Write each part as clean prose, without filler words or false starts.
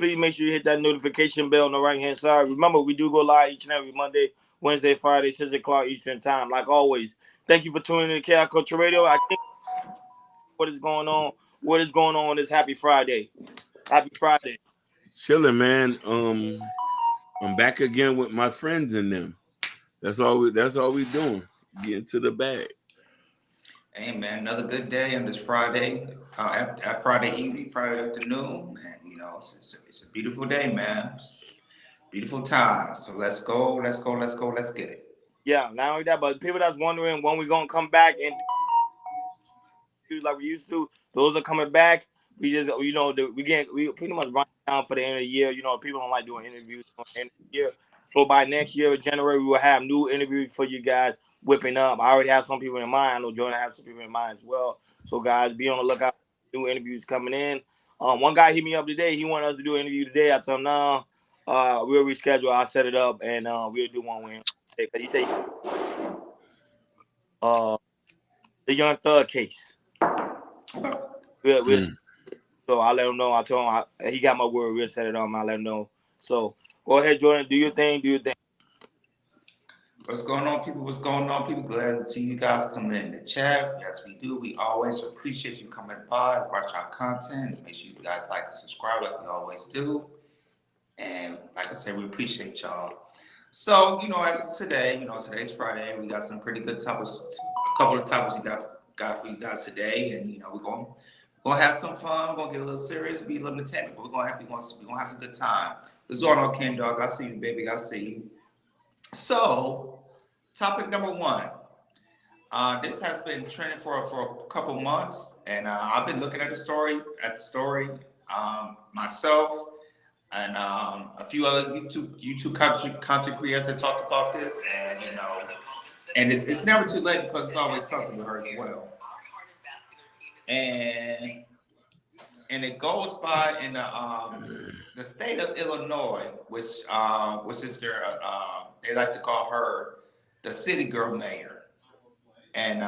please make sure you hit that notification bell on the right hand side. Remember, we do go live each and every Monday, Wednesday, Friday, 6 o'clock Eastern time. Like always, thank you for tuning in to Chaos Culture Radio. I think what is going on? What is going on this Happy Friday? Happy Friday. Chilling, man. I'm back again with my friends in them. That's all we doing. Getting to the bag. Hey man, another good day on this Friday, at Friday evening, Friday afternoon, and it's a beautiful day, man. Beautiful time. So let's go, let's get it. Yeah, not only that, but people that's wondering when we're gonna come back and do like we used to, those are coming back. We just, we pretty much run down for the end of the year. People don't like doing interviews at the end of the year. So by next year, January, we will have new interviews for you guys whipping up. I already have some people in mind. I know Jordan has some people in mind as well. So guys, be on the lookout for new interviews coming in. One guy hit me up today. He wanted us to do an interview today. I told him no. We'll reschedule. I'll set it up and we'll do one with him. Because he said the Young Thug case. So I let him know. I told him he got my word. We'll set it up. I let him know. So go ahead, Jordan. Do your thing. Do your thing. What's going on, people? What's going on, people? Glad to see you guys coming in the chat. Yes, we do. We always appreciate you coming by, watch our content. Make sure you guys like and subscribe like we always do. And like I said, we appreciate y'all. So, as of today, today's Friday. We got some pretty good topics. A couple of topics we got for you guys today. And, we're going to have some fun. We're going to get a little serious, be a little entertainment, but we're going to have some good time. What's going on, Ken Dog? I see you, baby. I see you. So, topic number one. This has been trending for a couple months, and I've been looking at the story, myself, and a few other YouTube content creators that talked about this, and and it's never too late because it's always something with her as well. And it goes by in the state of Illinois, which is their they like to call her the city girl mayor, and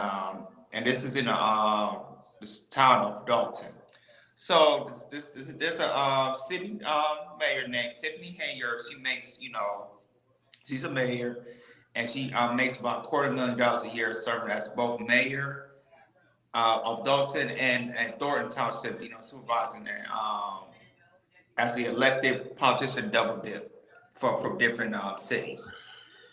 this is in this town of Dalton. So there's a city mayor named Tiffany Hayer. She makes she's a mayor, and she makes about $250,000 a year serving as both mayor of Dalton and Thornton Township, supervising and as the elected politician double dip from different cities.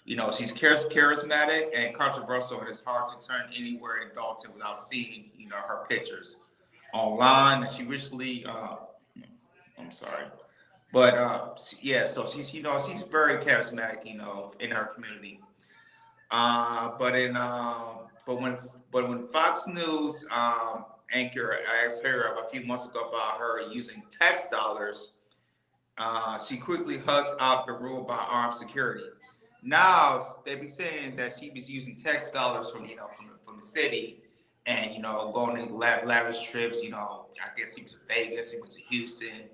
She's charismatic and controversial, and it's hard to turn anywhere in Dalton without seeing, her pictures online. And she recently, I'm sorry, but yeah, so she's, she's very charismatic, in her community. But when Fox News anchor asked her a few months ago about her using tax dollars, she quickly hushed out the rule about armed security. Now they be saying that she was using tax dollars from from the city, and going to lavish trips. I guess he was to Vegas, he went to Houston.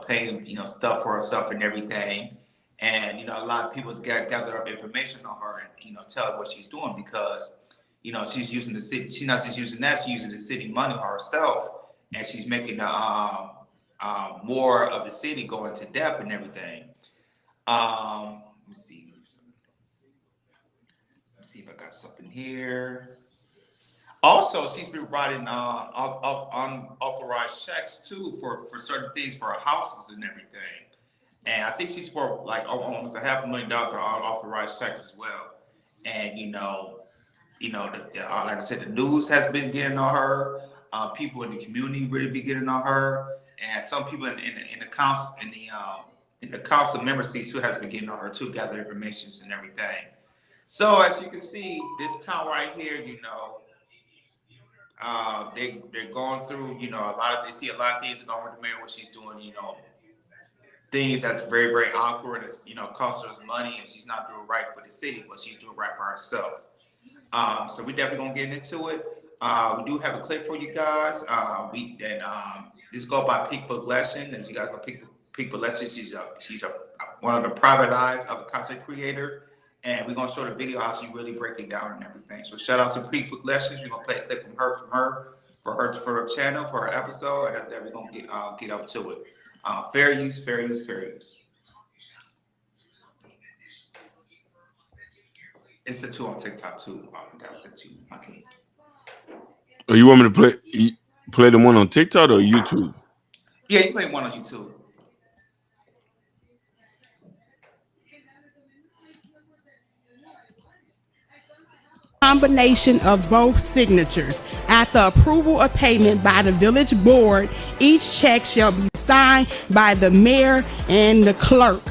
Paying stuff for herself and everything. And a lot of people's gather up information on her and tell her what she's doing because she's using the city. She's not just using that; she's using the city money herself, and she's making more of the city go into debt and everything. Let me see. Let's see if I got something here. Also, she's been writing unauthorized checks too for certain things for her houses and everything. And I think she's for like almost $500,000 on unauthorized checks as well. And like I said, the news has been getting on her. People in the community really be getting on her, and some people in the council in the council member seats who has been getting on her too, gather information and everything. So as you can see, this town right here, they're going through, they see a lot of things going with the mayor, what she's doing, things that's very, very awkward. It's, costs her money, and she's not doing right for the city, but she's doing right for herself. So we definitely gonna get into it. We do have a clip for you guys. This go by Peak Legend. As you guys know, Peak Legend, she's one of the private eyes of a content creator. And we're gonna show the video how she really breaking down and everything. So shout out to Peak Legends. We're gonna play a clip from her for her channel, for her episode, and then we're gonna get up to it. Fair use, fair use, fair use. It's the two on TikTok too. I gotta send to you. I can't. Oh, you want me to play the one on TikTok or YouTube? Yeah, you play one on YouTube. Combination of both signatures. At the approval of payment by the village board, each check shall be signed by the mayor and the clerk.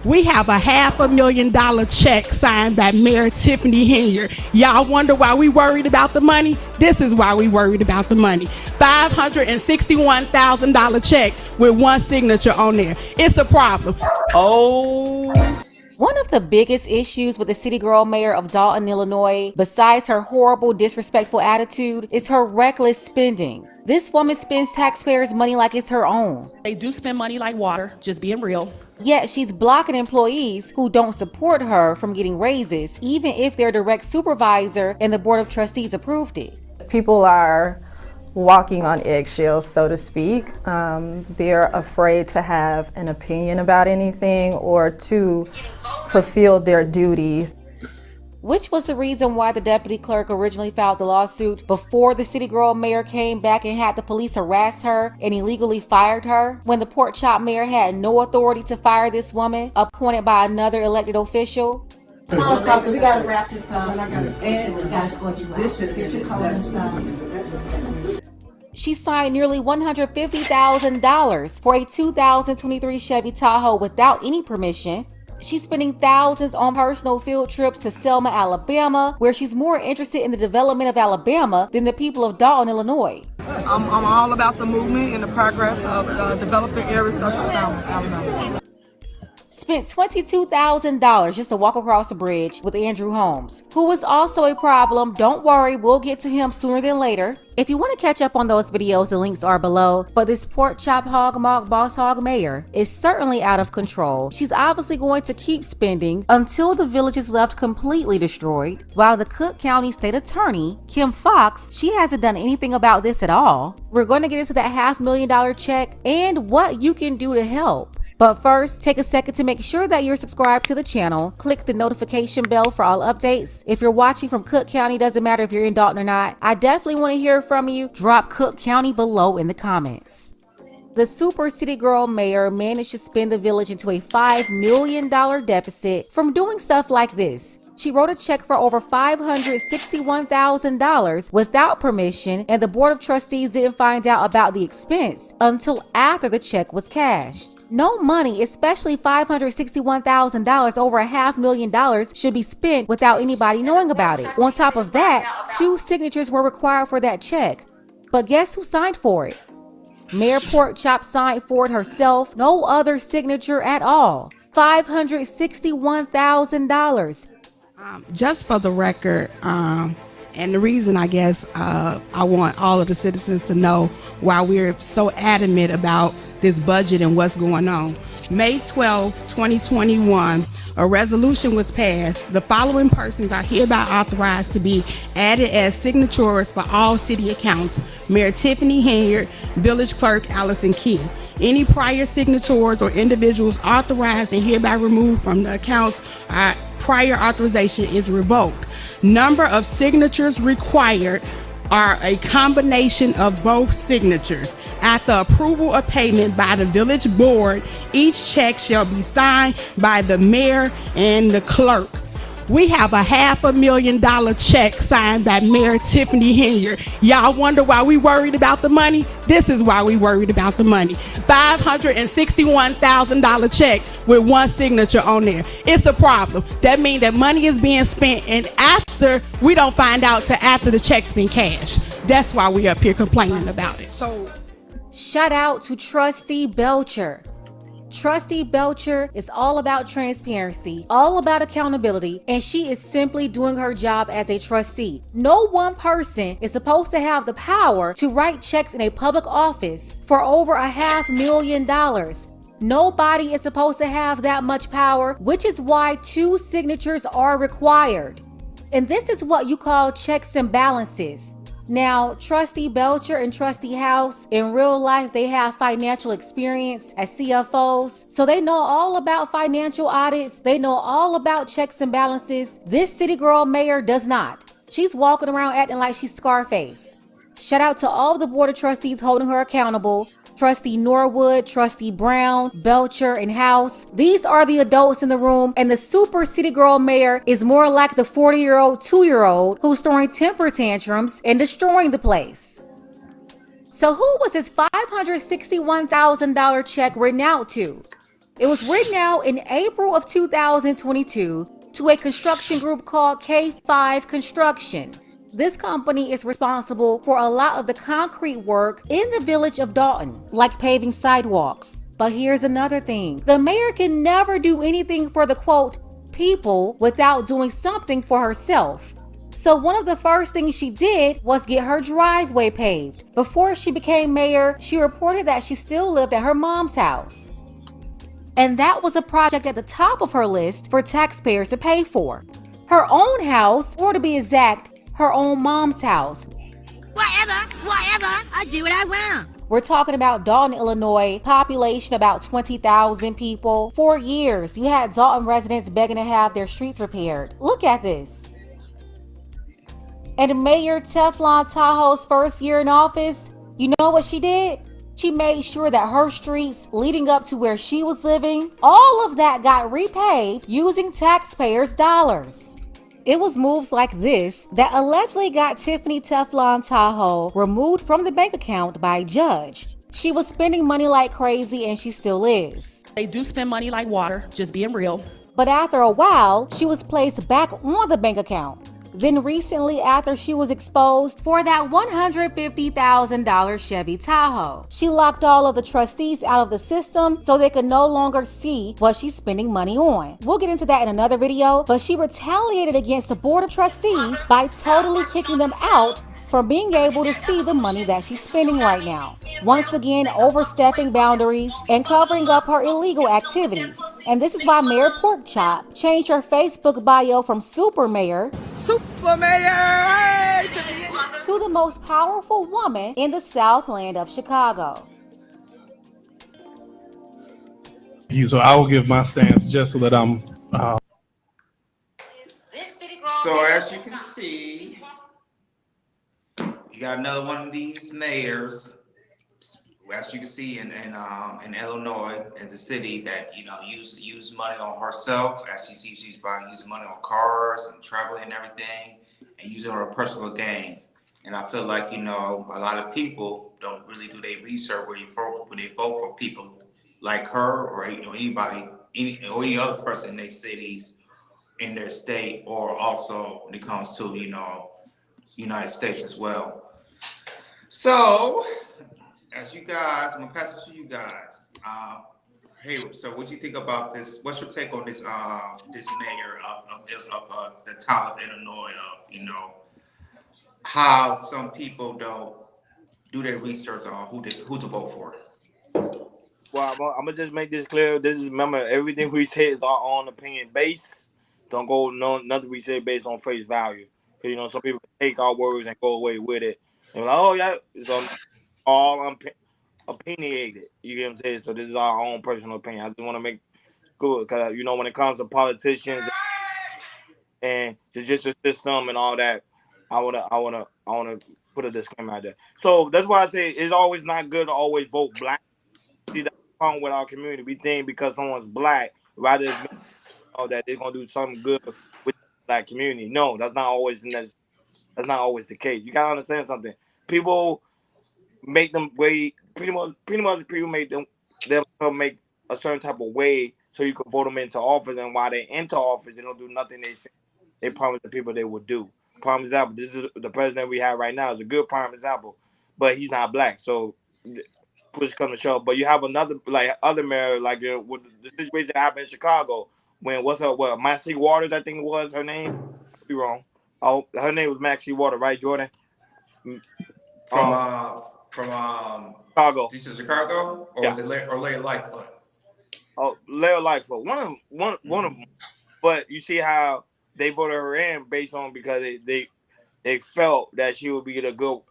We have a $500,000 check signed by Mayor Tiffany Henry. Y'all wonder why we worried about the money? This is why we worried about the money. $561,000 check with one signature on there. It's a problem. Oh. One of the biggest issues with the city girl mayor of Dalton, Illinois, besides her horrible, disrespectful attitude, is her reckless spending. This woman spends taxpayers' money like it's her own. They do spend money like water, just being real. Yet she's blocking employees who don't support her from getting raises, even if their direct supervisor and the board of trustees approved it. People are walking on eggshells, so to speak. They're afraid to have an opinion about anything or to fulfill their duties. Which was the reason why the deputy clerk originally filed the lawsuit before the city girl mayor came back and had the police harass her and illegally fired her, when the Pork Chop mayor had no authority to fire this woman appointed by another elected official. We gotta wrap this up, and we gotta score you out. Get your colors done. She signed nearly $150,000 for a 2023 Chevy Tahoe without any permission. She's spending thousands on personal field trips to Selma, Alabama, where she's more interested in the development of Alabama than the people of Dalton, Illinois. I'm all about the movement and the progress of developing areas such as Selma, Alabama. Spent $22,000 just to walk across the bridge with Andrew Holmes, who was also a problem. Don't worry, we'll get to him sooner than later. If you want to catch up on those videos, the links are below. But this Pork Chop Hog Mog Boss Hog mayor is certainly out of control. She's obviously going to keep spending until the village is left completely destroyed, while the Cook County State Attorney, Kim Fox, she hasn't done anything about this at all. We're going to get into that $500,000 check and what you can do to help. But first, take a second to make sure that you're subscribed to the channel. Click the notification bell for all updates. If you're watching from Cook County, doesn't matter if you're in Dalton or not, I definitely want to hear from you. Drop Cook County below in the comments. The super city girl mayor managed to spin the village into a $5 million deficit from doing stuff like this. She wrote a check for over $561,000 without permission, and the board of trustees didn't find out about the expense until after the check was cashed. No money, especially $561,000, over $500,000, should be spent without anybody knowing about it. On top of that, 2 signatures were required for that check. But guess who signed for it? Mayor Pork Chop signed for it herself. No other signature at all. $561,000. Just for the record, and the reason I guess I want all of the citizens to know why we're so adamant about this budget and what's going on. May 12, 2021, a resolution was passed. The following persons are hereby authorized to be added as signatories for all city accounts: Mayor Tiffany Henry, Village Clerk Allison Key. Any prior signatories or individuals authorized and hereby removed from the accounts, prior authorization is revoked. Number of signatures required are a combination of both signatures. At the approval of payment by the village board, each check shall be signed by the mayor and the clerk. We have a $500,000 check signed by Mayor Tiffany Henry. Y'all wonder why we worried about the money? This is why we worried about the money. $561,000 check with one signature on there. It's a problem. That means that money is being spent, and after we don't find out till after the check's been cashed. That's why we up here complaining about it. So, shout out to Trustee Belcher. Trustee Belcher is all about transparency, all about accountability, and she is simply doing her job as a trustee. No one person is supposed to have the power to write checks in a public office for over $500,000. Nobody is supposed to have that much power, which is why 2 signatures are required. And this is what you call checks and balances. Now, Trustee Belcher and Trustee House, in real life, they have financial experience as CFOs, so they know all about financial audits. They know all about checks and balances. This city girl mayor does not. She's walking around acting like she's Scarface. Shout out to all the board of trustees holding her accountable. Trustee Norwood, Trustee Brown, Belcher, and House. These are the adults in the room, and the super city girl mayor is more like the 40-year-old, 2-year-old who's throwing temper tantrums and destroying the place. So who was this $561,000 check written out to? It was written out in April of 2022 to a construction group called K5 Construction. This company is responsible for a lot of the concrete work in the village of Dalton, like paving sidewalks. But here's another thing. The mayor can never do anything for the quote, people without doing something for herself. So one of the first things she did was get her driveway paved. Before she became mayor, she reported that she still lived at her mom's house. And that was a project at the top of her list for taxpayers to pay for. Her own house, or to be exact, her own mom's house. Whatever, I do what I want. We're talking about Dalton, Illinois, population about 20,000 people. For years, you had Dalton residents begging to have their streets repaired. Look at this. And Mayor Teflon Tahoe's first year in office, you know what she did? She made sure that her streets leading up to where she was living, all of that got repaved using taxpayers' dollars. It was moves like this that allegedly got Tiffany Teflon Tahoe removed from the bank account by a judge. She was spending money like crazy, and she still is. They do spend money like water, just being real. But after a while, she was placed back on the bank account. Then recently, after she was exposed for that $150,000 Chevy Tahoe, she locked all of the trustees out of the system so they could no longer see what she's spending money on. We'll get into that in another video, but she retaliated against the board of trustees by totally kicking them out from being able to see the money that she's spending right now. Once again, overstepping boundaries and covering up her illegal activities. And this is why Mayor Porkchop changed her Facebook bio from Super Mayor to the most powerful woman in the Southland of Chicago. So I will give my stance just so that I'm. So as you can see, you got another one of these mayors, as you can see in Illinois, as a city that use money on herself. As you see, she's probably using money on cars and traveling and everything, and using her personal gains. And I feel like a lot of people don't really do their research when they vote for people like her or anybody, or any other person in their cities, in their state, or also when it comes to United States as well. So, as you guys, I'm gonna pass it to you guys. Hey, so what do you think about this? What's your take on this? This mayor of the town of Illinois, how some people don't do their research on who to vote for. Well, I'm gonna just make this clear. Remember, everything we say is our own opinion based. Don't go nothing we say based on face value. Because some people take our words and go away with it. And like, oh yeah, it's all opinionated. You get what I'm saying? So this is our own personal opinion. I just want to make good because when it comes to politicians and the judicial system and all that, I wanna put a disclaimer out there. So that's why I say it's always not good to always vote black. See, that's the problem with our community. We think because someone's black, rather than that they're gonna do something good with the black community. No, that's not always the case. You gotta understand something. People make them wait. Pretty much people make they'll make a certain type of way so you can vote them into office. And while they enter office, they don't do nothing they promise the people they will do. Prime example, this is the president we have right now is a good prime example, but he's not black. So push come to show. But you have another other mayor with the situation that happened in Chicago when Maxine Waters, I think it was her name. Could be wrong. Oh, her name was Maxine Waters, right, Jordan? From Chicago. This is Chicago, or was it Larry Lightfoot? Oh, Larry Lightfoot. One of them. But you see how they voted her in based on because they they felt that she would be pretty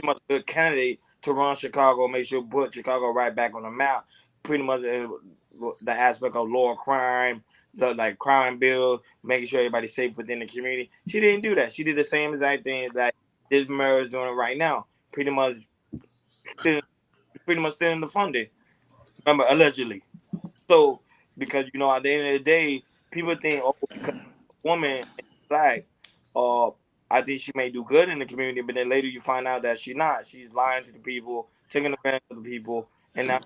much a good candidate to run Chicago, make sure put Chicago right back on the map. Pretty much the aspect of lower crime, the like crime bill, making sure everybody's safe within the community. She didn't do that. She did the same exact thing that this mayor is doing right now. Pretty much, still, still in the funding. Remember, allegedly. So, because at the end of the day, people think, oh, because a woman is black, uh, I think she may do good in the community, but then later you find out that she's not. She's lying to the people, taking advantage of the people, and now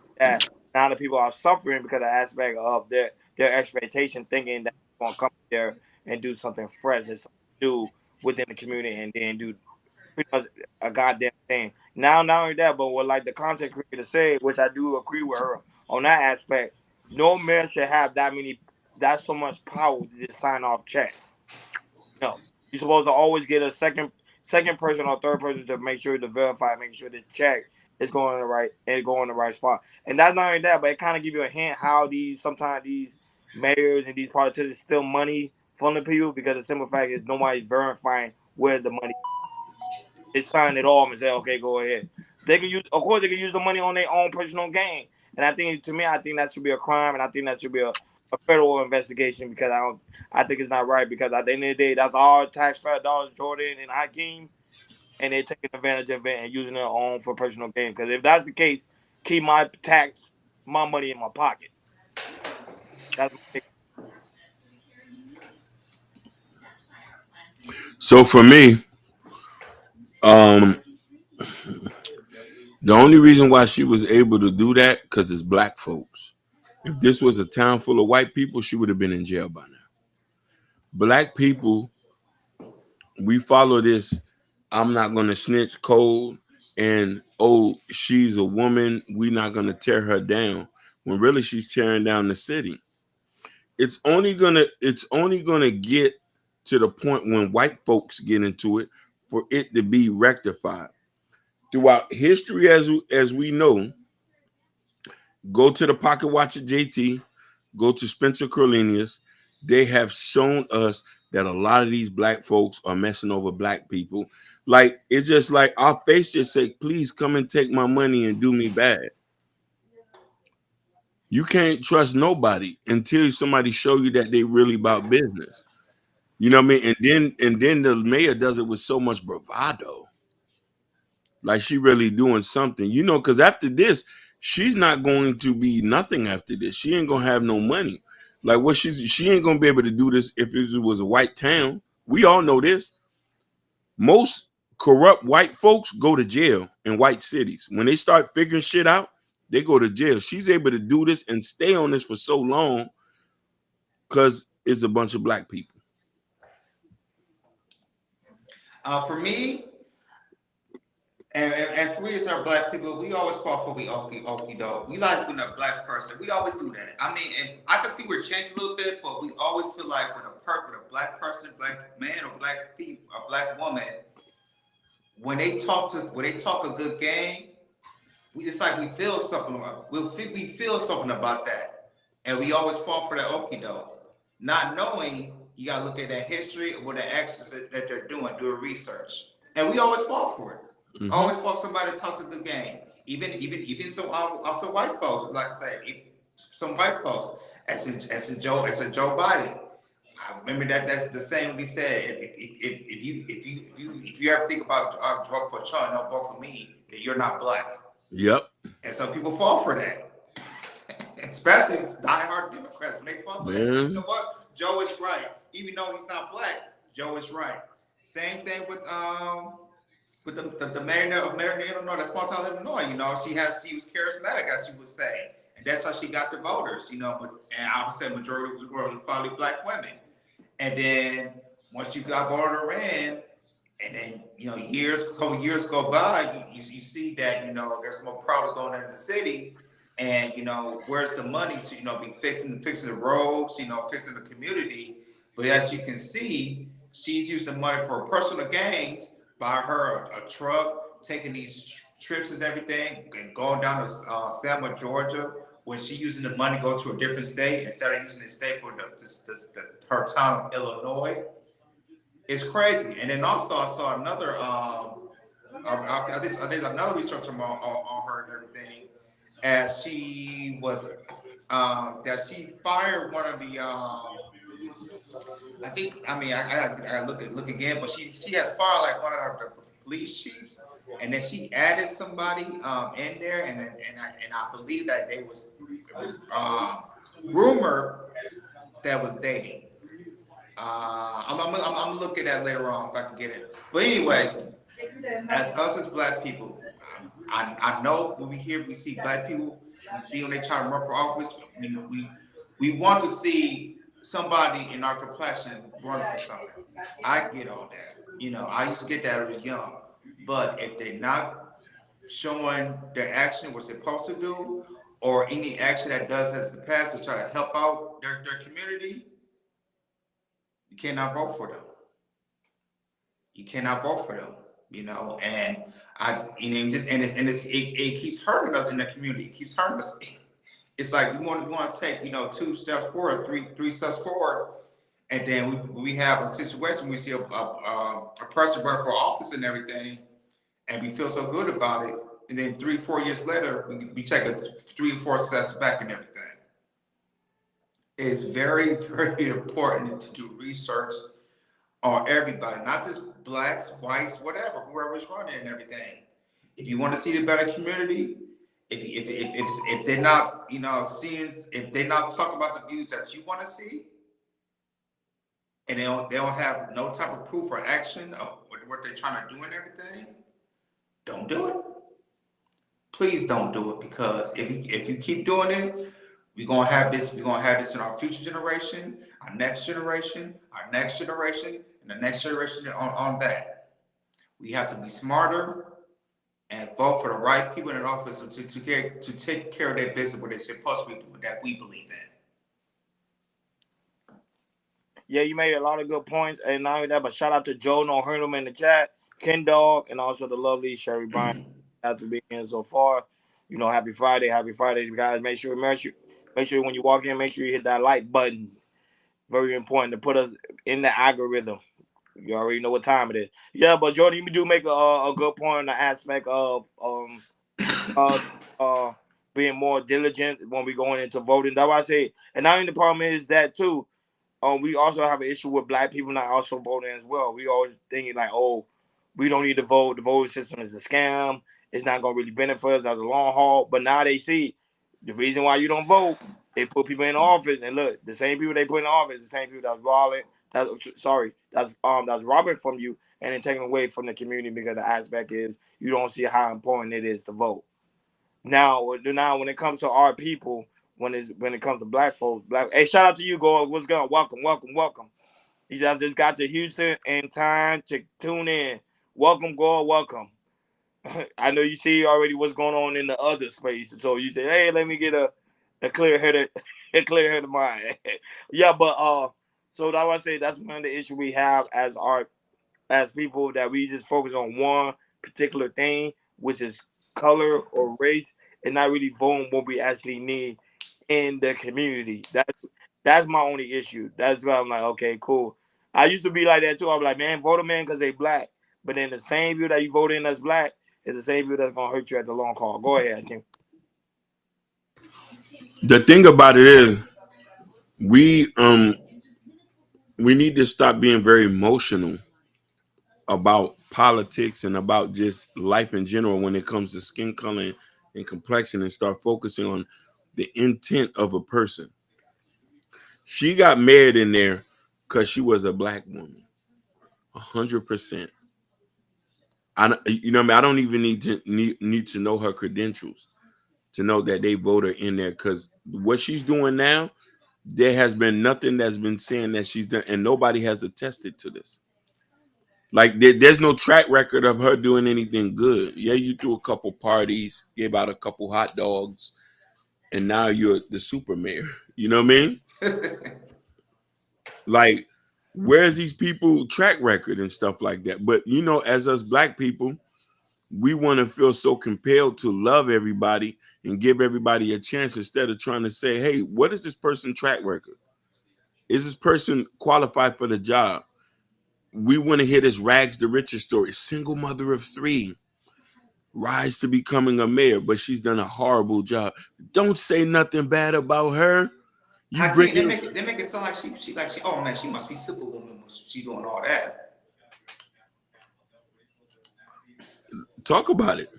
the people are suffering because of the aspect of their expectation, thinking that they're gonna come there and do something fresh and something new within the community, and then do pretty much a goddamn thing. Now, not only that, but what like the content creator said, which I do agree with her on that aspect. No man should have that so much power to just sign off checks. No, you're supposed to always get a second person or third person to make sure to verify, make sure the check is going in the right spot. And that's not only that, but it kind of give you a hint how sometimes these mayors and these politicians steal money from the people because the simple fact is nobody's verifying where the money. They sign it off and say, okay, go ahead. Of course, they can use the money on their own personal gain. And I think that should be a crime, and I think that should be a federal investigation because I think it's not right because at the end of the day, that's all taxpayer dollars, Jordan and Hakeem, and they're taking advantage of it and using their own for personal gain. Because if that's the case, keep my money in my pocket. That's my So for me, the only reason why she was able to do that because it's black folks. If this was a town full of white people, she would have been in jail by now. Black people, we follow this. I'm not gonna snitch code, and oh, she's a woman. We're not gonna tear her down. When really she's tearing down the city. It's only gonna get to the point when white folks get into it for it to be rectified. Throughout history, as we know, go to the Pocket Watch at JT, go to Spencer Cornelius. They have shown us that a lot of these black folks are messing over black people. Like it's just like our face just say, please come and take my money and do me bad. You can't trust nobody until somebody show you that they really about business. You know what I mean? And then the mayor does it with so much bravado. Like she really doing something, because after this, she's not going to be nothing after this. She ain't gonna have no money. Like she ain't gonna be able to do this if it was a white town. We all know this. Most corrupt white folks go to jail in white cities. When they start figuring shit out, they go to jail. She's able to do this and stay on this for so long because it's a bunch of black people. For me, and for we as our black people, we always fall for we okie doke. We like when a black person, we always do that. I mean, and I can see we're changing a little bit, but we always feel like when a black person, black man or black female, a black woman, when they talk a good game, it's like we feel something. We feel something about that, and we always fall for that okie doke, not knowing you gotta look at that history or the actions that they're doing research, and we always fall for it. Mm-hmm. Always for somebody to talk a good game. Even some also white folks, like I say, some white folks, as in Joe Biden. I remember that's the same we said. If you ever think about vote for Trump, don't vote for me, then you're not black. Yep. And some people fall for that. Especially diehard Democrats when they fall for that. So you know what? Joe is right. Even though he's not black, Joe is right. Same thing with the mayor of Illinois, that small town Illinois, she was charismatic, as she would say. And that's how she got the voters, and I would say majority of the world was probably black women. And then once you got voted her in, and then, a couple years go by, you see that, there's more problems going on in the city. And, where's the money to, be fixing the roads, fixing the community. But as you can see, she's using the money for personal gains, buy her a truck, taking these trips and everything, and going down to Selma, Georgia, when she using the money to go to a different state instead of using the state for her town of Illinois. It's crazy. And then also I saw another I did another research on her and everything, as she was that she fired one of the I think I mean I gotta look again, but she has fired like one of the police chiefs, and then she added somebody in there, and I believe that they was rumor that was dating. I'm looking at later on if I can get it. But anyways, as us as black people, I know when we see black people, we see when they try to run for office, we want to see somebody in our complexion running for something. I get all that. I used to get that when I was young. But if they're not showing their action what they're supposed to do, or any action that does has the past to try to help out their community, you cannot vote for them. You cannot vote for them, and it keeps hurting us in the community. It keeps hurting us. It's like we want to take, 2 steps forward, three steps forward, and then we have a situation. We see a person running for office and everything, and we feel so good about it, and then 3-4 years later, we take a 3 or 4 steps back and everything. It's very, very important to do research on everybody, not just blacks, whites, whatever, whoever's running and everything. If you want to see the better community, if they're not, if they're not talking about the views that you want to see, and they don't have no type of proof or action of what they're trying to do and everything, don't do it. Please don't do it, because if you keep doing it, we're gonna have this. We're gonna have this in our future generation, our next generation, our next generation, and the next generation on that. We have to be smarter and vote for the right people in office to take care of their business, what they're supposed to be doing, that we believe in. Yeah, you made a lot of good points, and not only that, but shout out to Joe No Hernum in the chat, Ken Dog, and also the lovely Sherry Bryant after being here so far. Happy Friday, guys. Make sure when you walk in, make sure you hit that like button. Very important to put us in the algorithm. You already know what time it is. Yeah, but Jordan, you do make a good point on the aspect of us being more diligent when we going into voting. That's why I say, and not only the problem is that too. We also have an issue with black people not also voting as well. We always thinking like, oh, we don't need to vote. The voting system is a scam. It's not going to really benefit us as a long haul. But now they see the reason why you don't vote. They put people in office, and look, the same people they put in office, the same people that's robbing. That's robbing from you and then taking away from the community, because the aspect is you don't see how important it is to vote. Now when it comes to our people, when it comes to black folks, hey, shout out to you, Gold. What's going on? Welcome. He just got to Houston in time to tune in. Welcome, Gold. Welcome. I know you see already what's going on in the other space, so you say, hey, let me get a clear headed mind. Yeah, but so that I say that's one of the issues we have as people, that we just focus on one particular thing, which is color or race, and not really voting what we actually need in the community. That's my only issue. That's why I'm like, okay, cool. I used to be like that too. I'm like, man, vote a man because they black. But then the same view that you vote in as black is the same view that's gonna hurt you at the long haul. Go ahead, Tim. The thing about it is, we need to stop being very emotional about politics and about just life in general when it comes to skin color and complexion, and start focusing on the intent of a person. She got married in there because she was a black woman, 100%. I mean, I don't even need to know her credentials to know that they vote her in there, because what she's doing now, there has been nothing that's been saying that she's done, and nobody has attested to this. Like there's no track record of her doing anything good. Yeah, you threw a couple parties, gave out a couple hot dogs, and now you're the super mayor. You know what I mean? Like, where's these people track record and stuff like that? But as us black people, we want to feel so compelled to love everybody and give everybody a chance, instead of trying to say, hey, what is this person track record? Is this person qualified for the job? we want to hear this rags to riches story. Single mother of 3, rise to becoming a mayor, but she's done a horrible job. Don't say nothing bad about her. You bring Hakeem, they make it sound like she oh man, she must be superwoman. She doing all that. Talk about it.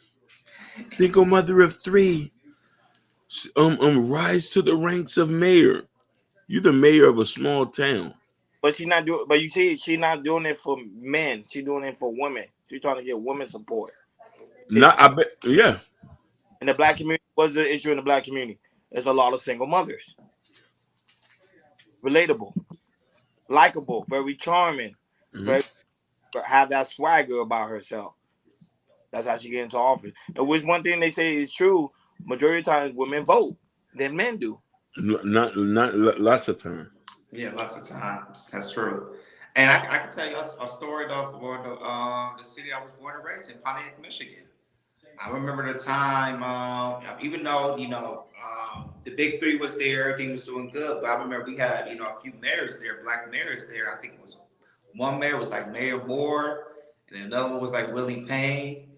Single mother of 3, rise to the ranks of mayor. You the mayor of a small town. But she's not doing. But you see, she's not doing it for men. She's doing it for women. She's trying to get women support. Not, I bet, yeah. In the black community, what's the issue in the black community? There's a lot of single mothers. Relatable, likable, very charming, very have that swagger about herself. That's how she get into office. And which one thing they say is true, majority of times women vote than men do. Not lots of time. Yeah, lots of times. That's true. And I can tell you a story of the city I was born and raised in, Pontiac, Michigan. I remember the time, even though, the big 3 was there, everything was doing good, but I remember we had, a few mayors there, black mayors there. I think it was one mayor was like Mayor Moore, and another one was like Willie Payne.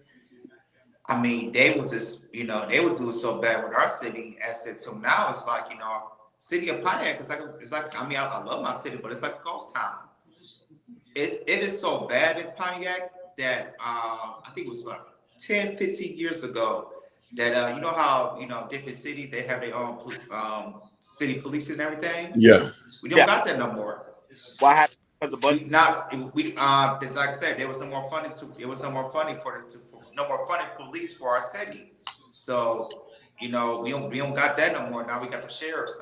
I mean, they would just, they would do it so bad with our city. As it so now it's like, city of Pontiac is like, I mean, I love my city, but it's like a ghost town. It is so bad in Pontiac that I think it was about 10, 15 years ago that you know how different cities they have their own city police and everything. Yeah, we don't got that no more. Why happened? Because the budget. Like I said, there was no more funding. No more funding police for our city. So we don't got that no more. Now we got the sheriffs.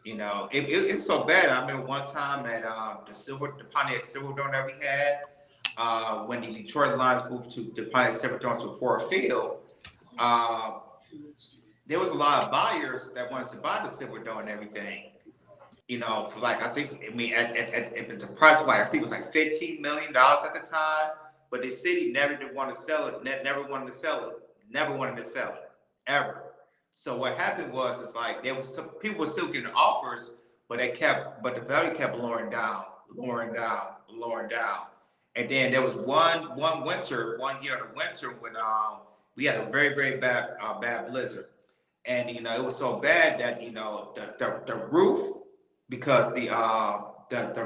It's so bad. I remember one time that the Pontiac Silverdome that we had, when the Detroit Lions moved to the Pontiac Silverdome to Ford Field, there was a lot of buyers that wanted to buy the Silverdome and everything. For like at the price of I think it was like $15 million at the time, but the city never did want to sell it. Never wanted to sell it ever. So what happened was, it's like there was some people were still getting offers, but the value kept lowering down. And then there was one year in the winter when we had a very, very bad blizzard. And it was so bad that the roof, because the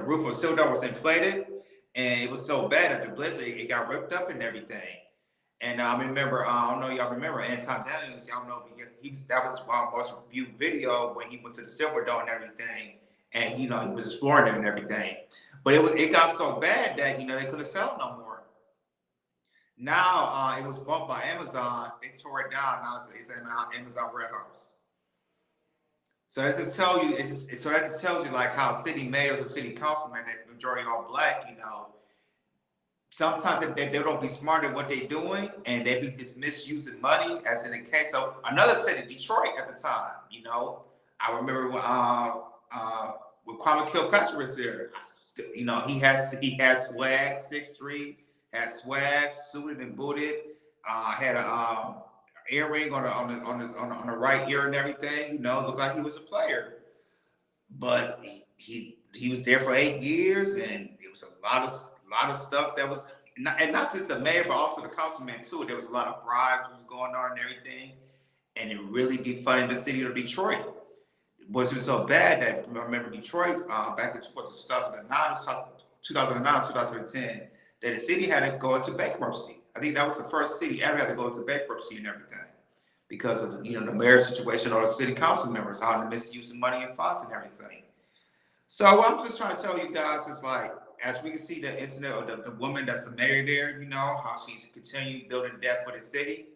roof of Silverdome was inflated, and it was so bad that the blizzard, it got ripped up and everything. And I remember, I don't know y'all remember Anton Daniels. Y'all know that was my most viewed video when he went to the Silverdome and everything, and he was exploring it and everything. But it got so bad that they couldn't sell it no more. Now it was bought by Amazon. They tore it down. Now it's in Amazon warehouse. So that just tells you like how city mayors or city councilmen, the majority all black, sometimes they don't be smart in what they're doing, and they be just misusing money, as in the case of another city, Detroit at the time. I remember when Kwame Kilpatrick was there. He had swag, 6'3", had swag, suited and booted, had a earring on the right ear and everything. Looked like he was a player, but he was there for 8 years, and it was a lot of stuff that was, not just the mayor, but also the councilman too. There was a lot of bribes that was going on and everything, and it really defunded the city of Detroit. But it was so bad that I remember Detroit back in 2009, 2010, that the city had to go into bankruptcy. I think that was the first city ever had to go into bankruptcy and everything because of the mayor situation or the city council members, how they're misusing money and funds and everything. So what I'm just trying to tell you guys is, like, as we can see the incident of the woman that's the mayor there, how she's continuing building debt for the city.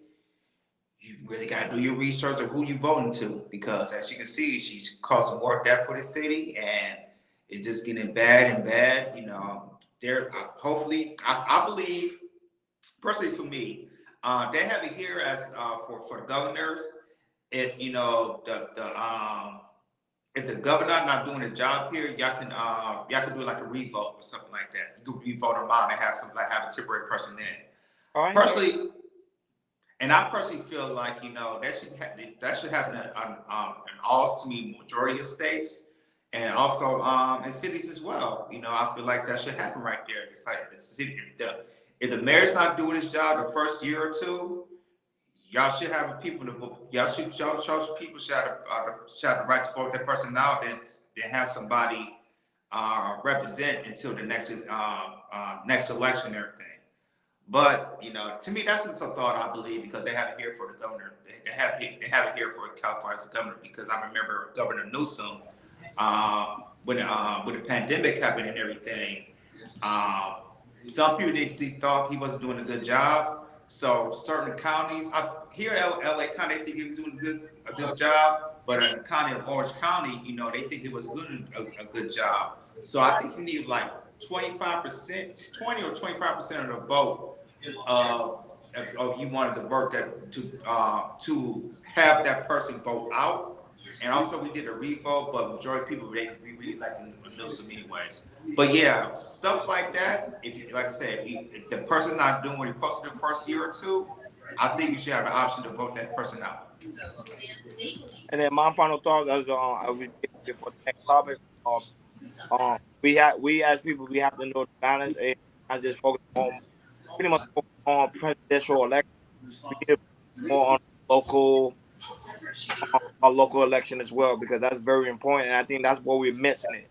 You really got to do your research of who you're voting to, because as you can see, she's causing more debt for the city, and it's just getting bad and bad. Hopefully, I believe, personally for me, they have it here as for the governors. If if the governor not doing a job here, y'all can do like a revote or something like that. You can revote them out and have have a temporary person in. Personally. And I personally feel like, that should happen in all, to me, majority of states. and also in cities as well. You know, I feel like that should happen right there. It's like the city, if the mayor's not doing his job the first year or two, y'all should have people to vote. Y'all people should have the right to vote that person out, and have somebody represent until the next election and everything. But you know, to me, that's just a thought I believe because they have it here for the governor. They have it here for California's governor because I remember Governor Newsom when the pandemic happened and everything. Um, some people they thought he wasn't doing a good job. So certain counties here in LA County, they think he was doing a good job, but in the county of Orange County, you know, they think he was doing a good job. So I think you need like 25%, 20 or 25% of the vote of you wanted to work that to have that person vote out. And also we did a revote, but majority of people we really like to know some anyways. But yeah, stuff like that. If you like I said, if the person's not doing what he's supposed to do the first year or two, I think you should have the option to vote that person out. And then my final thoughts as for the next topic. We as people we have to know the balance and not just focus on pretty much focus on presidential election. We need to focus more on local our local election as well because that's very important. And I think that's where we're missing it.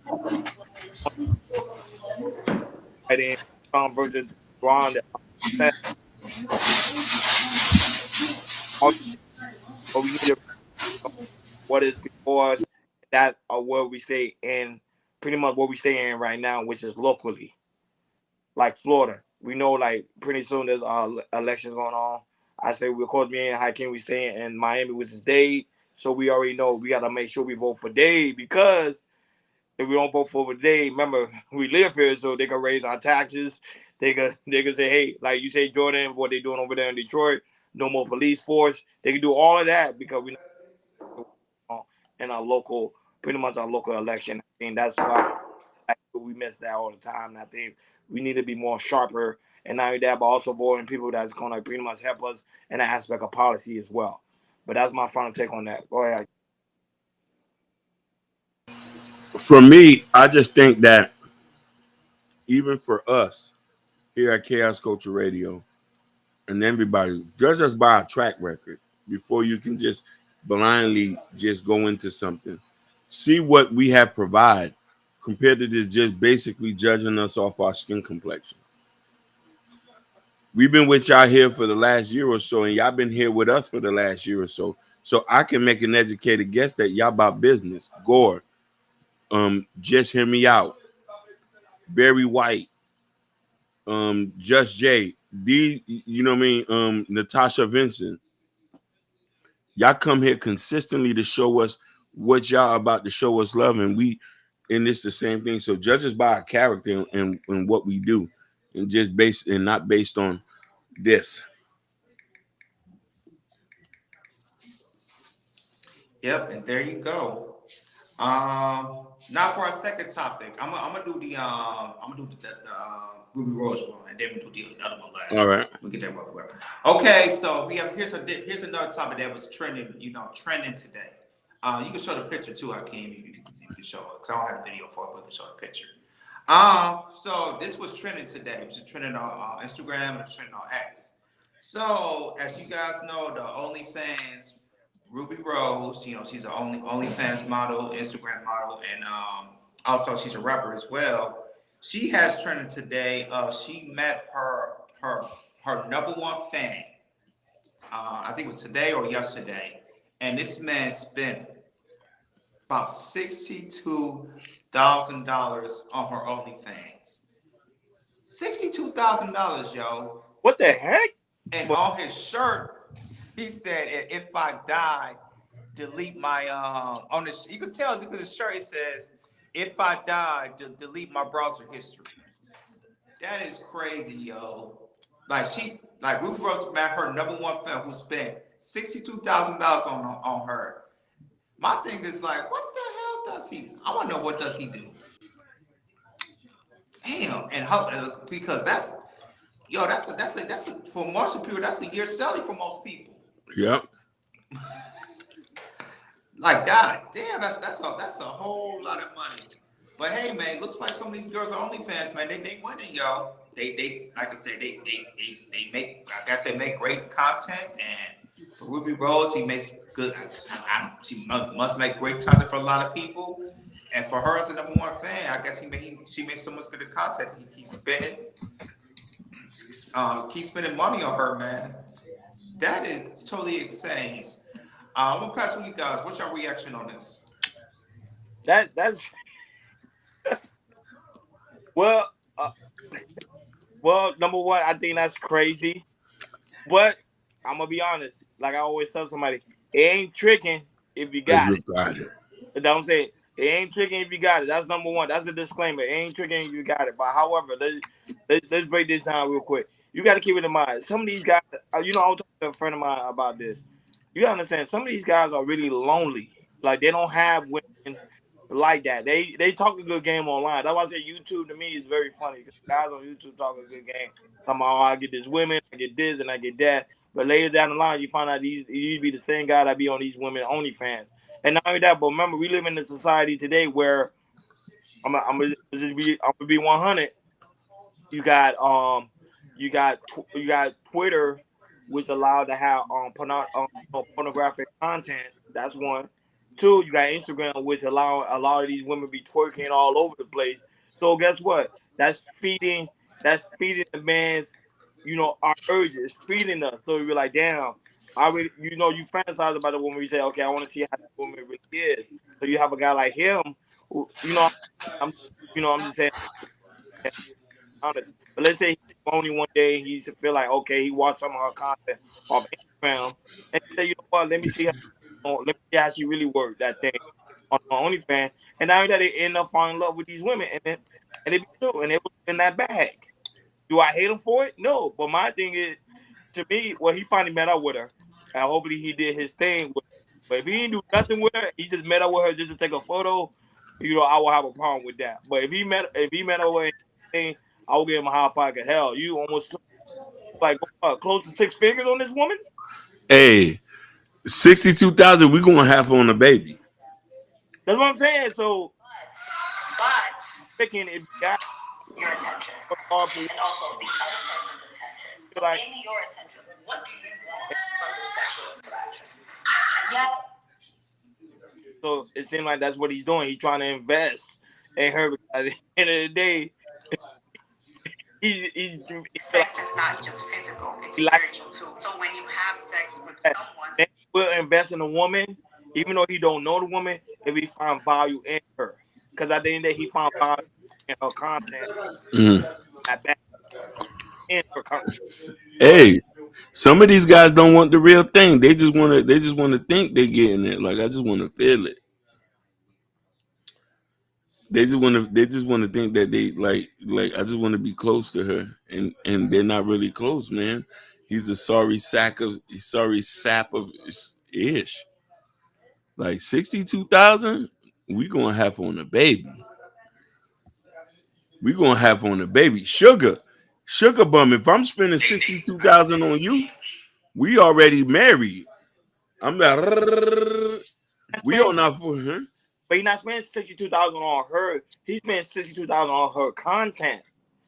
Right in versus Ron, but we need to what is before that or where we stay in pretty much what we stay in right now, which is locally. Like Florida. We know like pretty soon there's elections going on. I say of course me and Hakeem we stay in Miami, which is Dade. So we already know we gotta make sure we vote for Dade because if we don't vote for Dade, remember we live here, so they can raise our taxes. They can say, hey, like you say, Jordan, what they doing over there in Detroit, no more police force. They can do all of that because we in our local, pretty much our local election. I think that's why we miss that all the time. And I think we need to be more sharper and not only that, but also voting people that's going to pretty much help us in the aspect of policy as well. But that's my final take on that. Go ahead. For me, I just think that even for us here at Chaos Culture Radio and everybody, judge us by our track record before you can just blindly just go into something. See what we have provided compared to this just basically judging us off our skin complexion. We've been with y'all here for the last year or so, and y'all been here with us for the last year or so. So I can make an educated guess that y'all about business. Gore, Just Hear Me Out, Barry White, Just Jay, you know what I mean? Natasha Vincent. Y'all come here consistently to show us what y'all about to show us love, and it's the same thing. So judge us by our character and what we do, and just not based on this. Yep, and there you go. Now for our second topic, I'm gonna do the Ruby Rose one, and then we'll do the other one last. All right, we get that one. Okay, so here's another topic that was trending today. You can show the picture too, Hakeem. You can show it because I don't have a video for it, but you can show the picture. So this was trending today. It was trending on Instagram and it was trending on X. So as you guys know, the OnlyFans Ruby Rose, you know, she's the OnlyFans model, Instagram model, and also she's a rapper as well. She has trended today. She met her number one fan. I think it was today or yesterday, and this man spent about $62,000 on her OnlyFans. $62,000, yo. What the heck? And on his shirt, he said, "If I die, delete my on this." You can tell because the shirt it says, "If I die, delete my browser history." That is crazy, yo. Like Ruby Rose met her number one fan who spent $62,000 on her. My thing is like, what the hell does he? I want to know what does he do. Damn, and because that's for most people that's a year salary for most people. Yep. Like, God damn, that's a whole lot of money. But hey, man, looks like some of these girls are OnlyFans, man. They winning, yo. They like I said, they make, like I said, make great content. And for Ruby Rose, she makes good. She must make great content for a lot of people. And for her as a #1 fan, I guess she made so much good content. He spending, keep spending money on her, man. That is totally insane. I'm gonna pass with you guys. What's your reaction on this? That's well, well. Number one, I think that's crazy. But I'm gonna be honest. Like I always tell somebody, it ain't tricking if you got it. You know what I'm saying? It ain't tricking if you got it. That's number one. That's a disclaimer. It ain't tricking if you got it. But however, let's break this down real quick. You got to keep it in mind. Some of these guys, you know, I was talking to a friend of mine about this. You gotta understand, some of these guys are really lonely. Like they don't have women like that. They talk a good game online. That's why I say YouTube to me is very funny because guys on YouTube talk a good game. Talking about, oh, I get this women, I get this, and I get that. But later down the line, you find out these be the same guy that be on these women OnlyFans. And not only that, but remember, we live in a society today where I'm gonna be 100. You got you got Twitter, which allowed to have pornographic content. That's one. Two, you got Instagram, which allow a lot of these women be twerking all over the place. So guess what? That's feeding the man's, our urges, feeding us. So you're like, damn, I really, you fantasize about the woman. You say, okay, I want to see how the woman really is. So you have a guy like him, who, I'm, I'm just saying, honest. But let's say he's only one day, he feel like, okay, he watched some of her content off Instagram, and he say, you know what? Let me see how she really worked that thing on OnlyFans. And now that they end up falling in love with these women, and it be true, and it was in that bag. Do I hate him for it? No. But my thing is, to me, well, he finally met up with her, and hopefully he did his thing with her. But if he didn't do nothing with her, he just met up with her just to take a photo, I will have a problem with that. But if he met up with her, I will give him a high five. Hell, you almost like close to 6 figures on this woman. Hey, 62,000. We gonna have on a baby. That's what I'm saying. So, picking if you got your attention, and also the other person's attention. like, Maybe your attention. What do you want from the sexual interaction? Yeah. So it seems like that's what he's doing. He's trying to invest in her. At the end of the day, he's sex is not just physical; it's spiritual too. So when you have sex with someone, he will invest in a woman, even though he don't know the woman, if he find value in her. Because at the end of the day, he found value in her content. In her content. Hey, some of these guys don't want the real thing. They just want to. They just want to think they're getting it. Like I just want to feel it. They just want to. They just want to think that they like. I just want to be close to her, and they're not really close, man. He's a sorry sap of ish. Like 62,000, we gonna have on a baby. We gonna have on a baby. Sugar bum. If I'm spending 62,000 on you, we already married. I'm like, we on our for her. But he's not spending 62,000 on her. He's spending 62,000 on her content.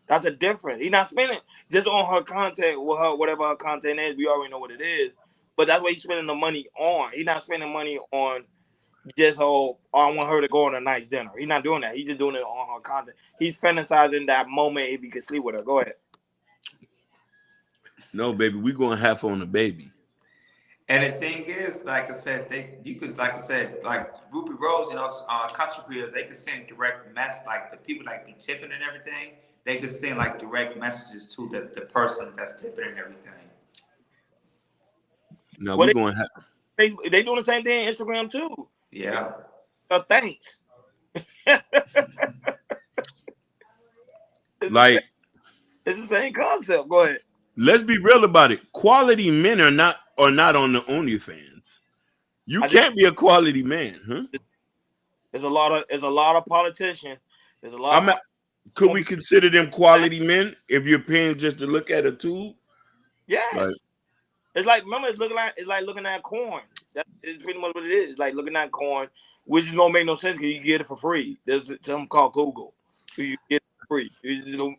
That's a difference. He's not spending just on her content with her, whatever her content is. We already know what it is. But that's what he's spending the money on. He's not spending money on just I want her to go on a nice dinner. He's not doing that. He's just doing it on her content. He's fantasizing that moment if he can sleep with her. Go ahead. No, baby, we gonna have on a baby. And the thing is, like I said, like Ruby Rose, country creators, they could send direct like the people like be tipping and everything. They could send like direct messages to the person that's tipping and everything. No, we're going to have. They doing the same thing on Instagram too. Yeah. Thanks. Like, it's the same concept. Go ahead. Let's be real about it. Quality men are not on the OnlyFans. You can't be a quality man, huh? There's a lot of politicians. There's a lot. Could we consider them quality men if you're paying just to look at a tube? Yeah. It's like remember, it's like looking at corn. That's pretty much what it is. Like looking at corn, which is gonna make no sense because you get it for free. There's something called Google, so you get it for free. You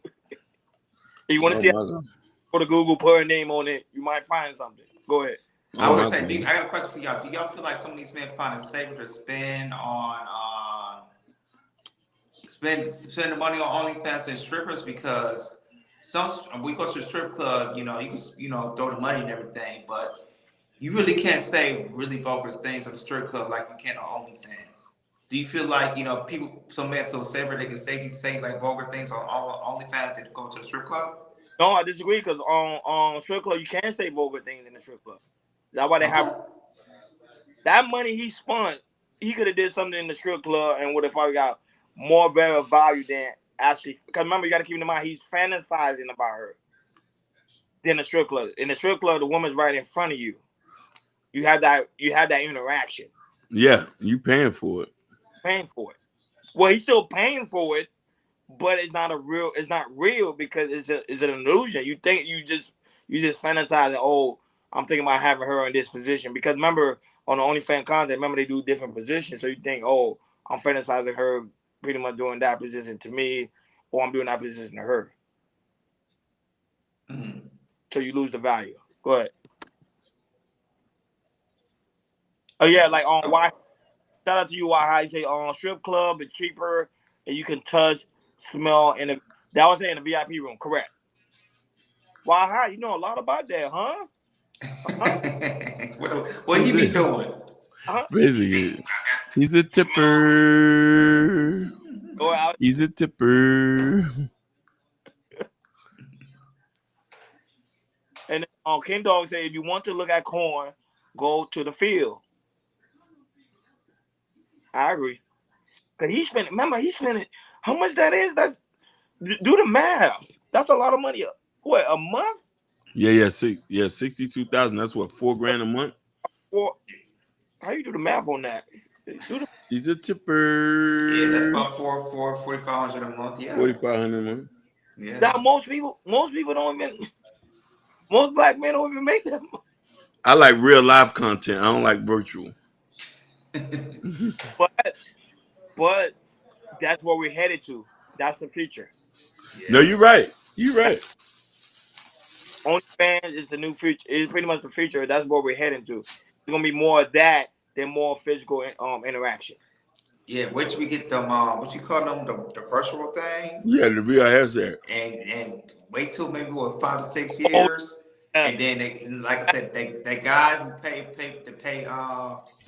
want to Oh see my God. go to Google, put a name on it, you might find something. Go ahead. I Oh would my say, God. I got a question for y'all. Do y'all feel like some of these men find it safer to spend on spend the money on OnlyFans than strippers? Because some we go to a strip club, you can throw the money and everything, but you really can't say really vulgar things on the strip club like you can on OnlyFans. Do you feel like some men feel safer they can say like vulgar things on OnlyFans than to go to the strip club? No, I disagree because on strip club you can say vulgar things in the strip club. That's why they have Okay. that money he spent. He could have did something in the strip club and would have probably got more better value than actually. Because remember, you got to keep in mind he's fantasizing about her than the strip club. In the strip club, the woman's right in front of you. You have that interaction, Yeah, you paying for it. paying for it. Well, he's still paying for it, but it's not it's not real because it's an illusion. You think you just fantasizing, oh, I'm thinking about having her in this position. Because remember on the OnlyFans content, remember they do different positions. So you think, oh, I'm fantasizing her pretty much doing that position to me, or I'm doing that position to her. Mm-hmm. So you lose the value. Go ahead. Oh yeah, like on why shout out to you why you say on strip club it's cheaper and you can touch, smell that was in the VIP room, correct. Why hi, you know a lot about that, huh? What he be doing? Basically, he's a tipper. Go out. He's a tipper. And Ken Dog say if you want to look at corn, go to the field. I agree. Cause he spent how much that is? That's do the math. That's a lot of money. What, a month? Yeah, 62,000. That's what, $4,000 a month. Or how you do the math on that? He's a tipper. Yeah, that's about 4,500 a month. Yeah, 4,500 a month. Yeah. Now most people don't even. Most black men don't even make that. I like real live content. I don't like virtual. But that's where we're headed to. That's the future. Yeah. No, you're right. You're right. OnlyFans is the new future. It's pretty much the future. That's what we're heading to. It's gonna be more of that than more physical interaction. Yeah, which we get them what you call them, the virtual things. Yeah, the real hashtag. And wait till maybe 5 to 6 years. And then they, like I said, that guy who paid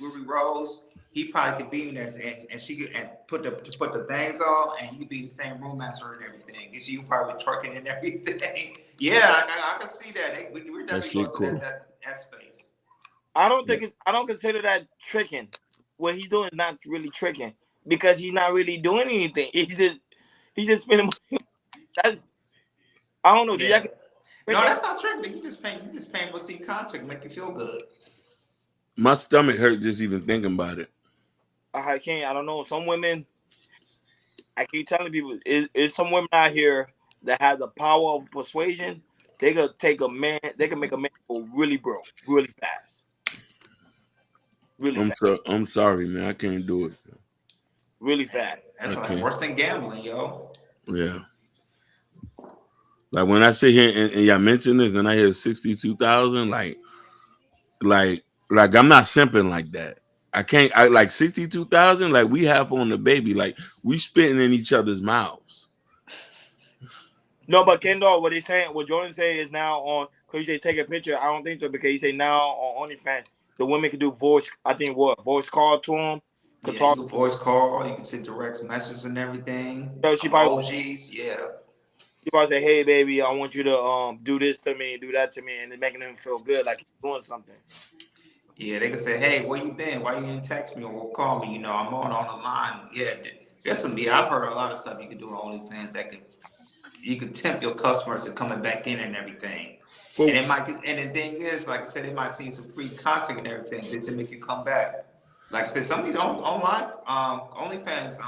Ruby Rose, he probably could be in there and she could put the things on and he could be in the same room as her and everything. And she probably twerking and everything. Yeah, I can see that. We're definitely going to that space. I don't consider that tricking. What he's doing is not really tricking because he's not really doing anything. He's just spending money. I don't know. Yeah. No, that's not tricking. You just paying for see content, make you feel good. My stomach hurt just even thinking about it. I can't. I don't know. Some women, I keep telling people, is some women out here that have the power of persuasion. They could take a man. They can make a man go really broke, really fast. I'm sorry, man. I can't do it. Really fast. That's like worse than gambling, yo. Yeah. Like when I sit here and y'all mention this, and I hear 62,000, like I'm not simping like that. I can't. I like 62,000. Like we have on the baby. Like we spitting in each other's mouths. No, but Kendall, what he's saying, what Jordan say is now on. Because you say take a picture. I don't think so because he say now on OnlyFans the women can do voice. I think voice call to him. Yeah, you can voice call. You can send direct messages and everything. So she probably emojis, yeah. She probably say, "Hey, baby, I want you to do this to me, do that to me," and then making them feel good, like he's doing something. Yeah, they can say, "Hey, where you been? Why you didn't text me or call me? I'm on the line." Yeah, there's some. Yeah, I've heard a lot of stuff you can do on OnlyFans that you can tempt your customers to coming back in and everything. And it might. And the thing is, like I said, it might see some free content and everything to make you come back. Like I said, some of these online OnlyFans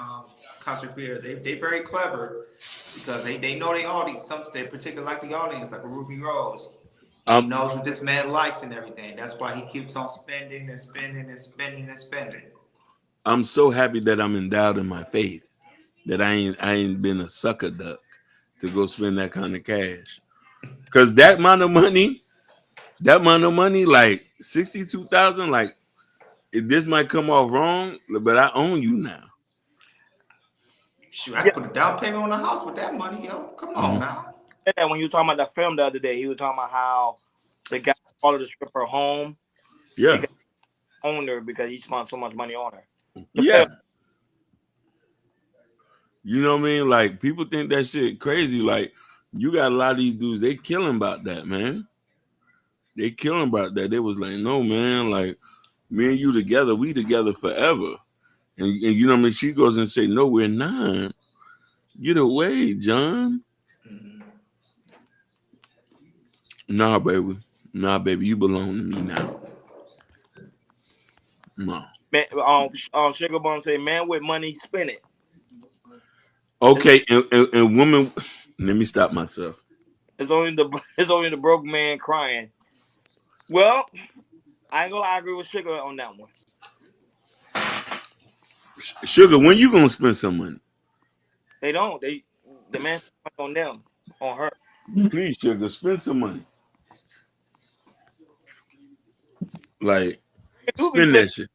content creators, they very clever because they know their audience. They particularly like the audience, like a Ruby Rose. He knows what this man likes and everything. That's why he keeps on spending and spending and spending and spending. I'm so happy that I'm endowed in my faith that I ain't been a sucker duck to go spend that kind of cash. Cause that amount of money, like 62,000, like this might come off wrong, but I own you now. Shoot, I could put a down payment on a house with that money, yo. Come on now. Yeah, when you were talking about that film the other day, he was talking about how the guy followed the stripper home Yeah. because he owned her because he spent so much money on her. The Yeah. film. You know what I mean? Like people think that shit crazy. Like you got a lot of these dudes, they killing about that, man. They killing about that. They was like, no, man, like me and you together, we together forever. And you know what I mean? She goes and say, no, we're not. Get away, John. Nah, baby. Nah, baby, you belong to me now. No. Man, Sugar Bone say, man with money, spin it. Okay, and women, let me stop myself. It's only the broke man crying. Well, I ain't gonna lie, I agree with Sugar on that one. Sugar, when you gonna spend some money? They don't. The man on them, on her. Please, Sugar, spend some money. Like, spend that shit.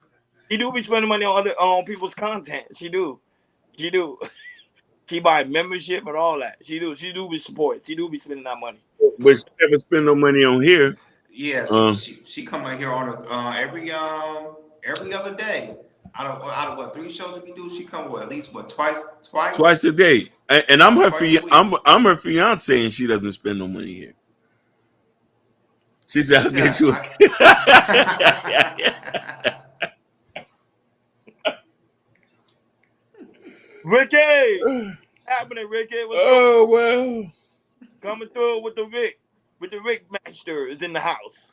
She do be spending money on on people's content. She do. She buy membership and all that. She do be support. She do be spending that money. But she never spend no money on here. Yeah, she come out here on every other day. Out of what 3 shows we do, she come at least twice a day. And I'm her fiance, and she doesn't spend no money here. She said, "I'll get you." Ricky, what's happening, Ricky? Well, coming through with the Rick Master is in the house.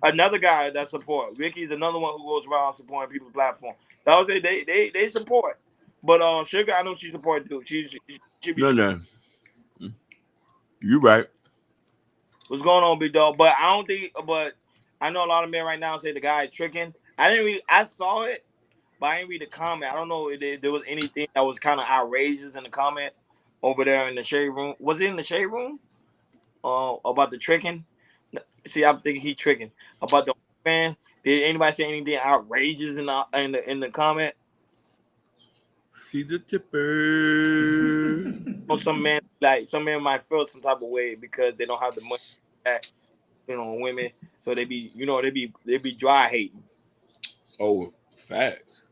Another guy that support. Ricky's another one who goes around supporting people's platform. That was they support. But Sugar, I know she support too. She be no. You right. What's going on, big dog? But I don't think. But I know a lot of men right now say the guy tricking. I saw it, but I didn't read the comment. I don't know if there was anything that was kind of outrageous in the comment over there in the shade room. Was it in the shade room? About the tricking. See, I'm thinking he tricking about the fan. Did anybody say anything outrageous in the comment? See the tipper. Some men might feel some type of way because they don't have the money that women, so they be dry hating. Oh, facts.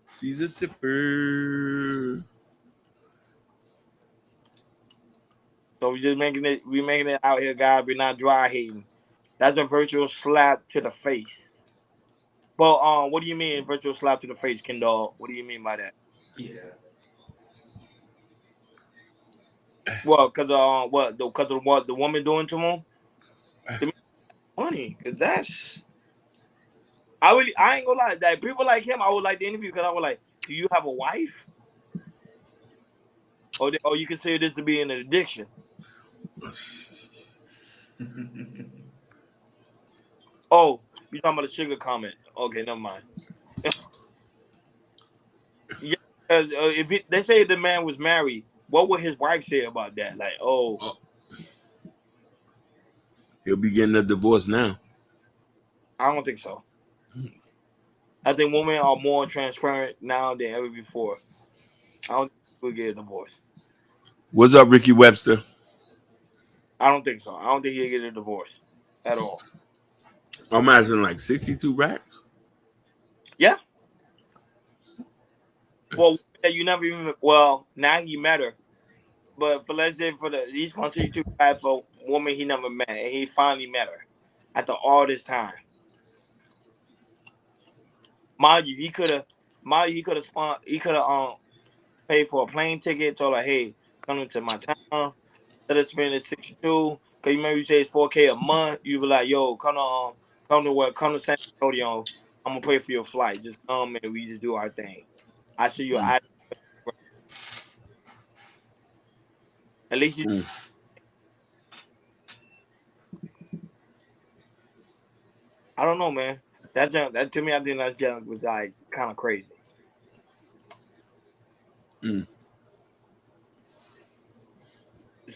She's a tipper. So we making it out here, guys. We're not dry hating. That's a virtual slap to the face. But what do you mean virtual slap to the face, Kendall? What do you mean by that? Yeah. Well, because of what the woman doing to him? Funny, because that's. I ain't gonna lie. Like people like him, I would like to interview because I was like, do you have a wife? Or you consider this to be an addiction? Oh, you talking about the Sugar comment? Okay, never mind. Yeah, if they say the man was married, what would his wife say about that? Like, he'll be getting a divorce now. I don't think so. I think women are more transparent now than ever before. I don't think we'll get a divorce. What's up, Ricky Webster? I don't think so. I don't think he'll get a divorce at all. I'm asking like 62 racks. Yeah. Well, you never even. Well, now he met her, but let's say he's gonna see too bad for a woman he never met, and he finally met her after all this time. Mind you, he could have paid for a plane ticket, told her, hey, come into my town. Let us spend it 62. Cause you remember you say it's $4K a month. You be like, yo, come to San Antonio. I'm gonna pay for your flight. Just come and we just do our thing. I see you. At least you. I don't know, man. That to me, I think that junk was like kind of crazy.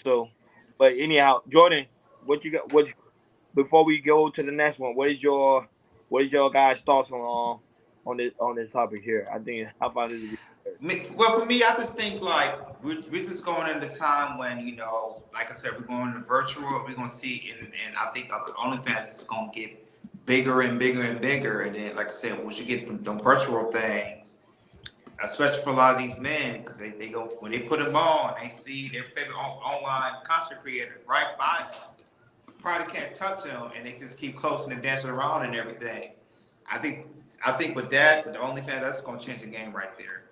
So, but anyhow, Jordan, what you got? What before we go to the next one? What is your guys' thoughts on this topic here? I think I find this to be. Well, for me, I just think like we're just going into time when like I said, we're going to virtual. We're going to see, and I think OnlyFans is going to get bigger and bigger and bigger. And then, like I said, once you get them virtual things, especially for a lot of these men, because they go when they put them on, they see their favorite online content creator right by them. Probably can't touch them, and they just keep coasting and dancing around and everything. I think with that, with the OnlyFans, that's going to change the game right there.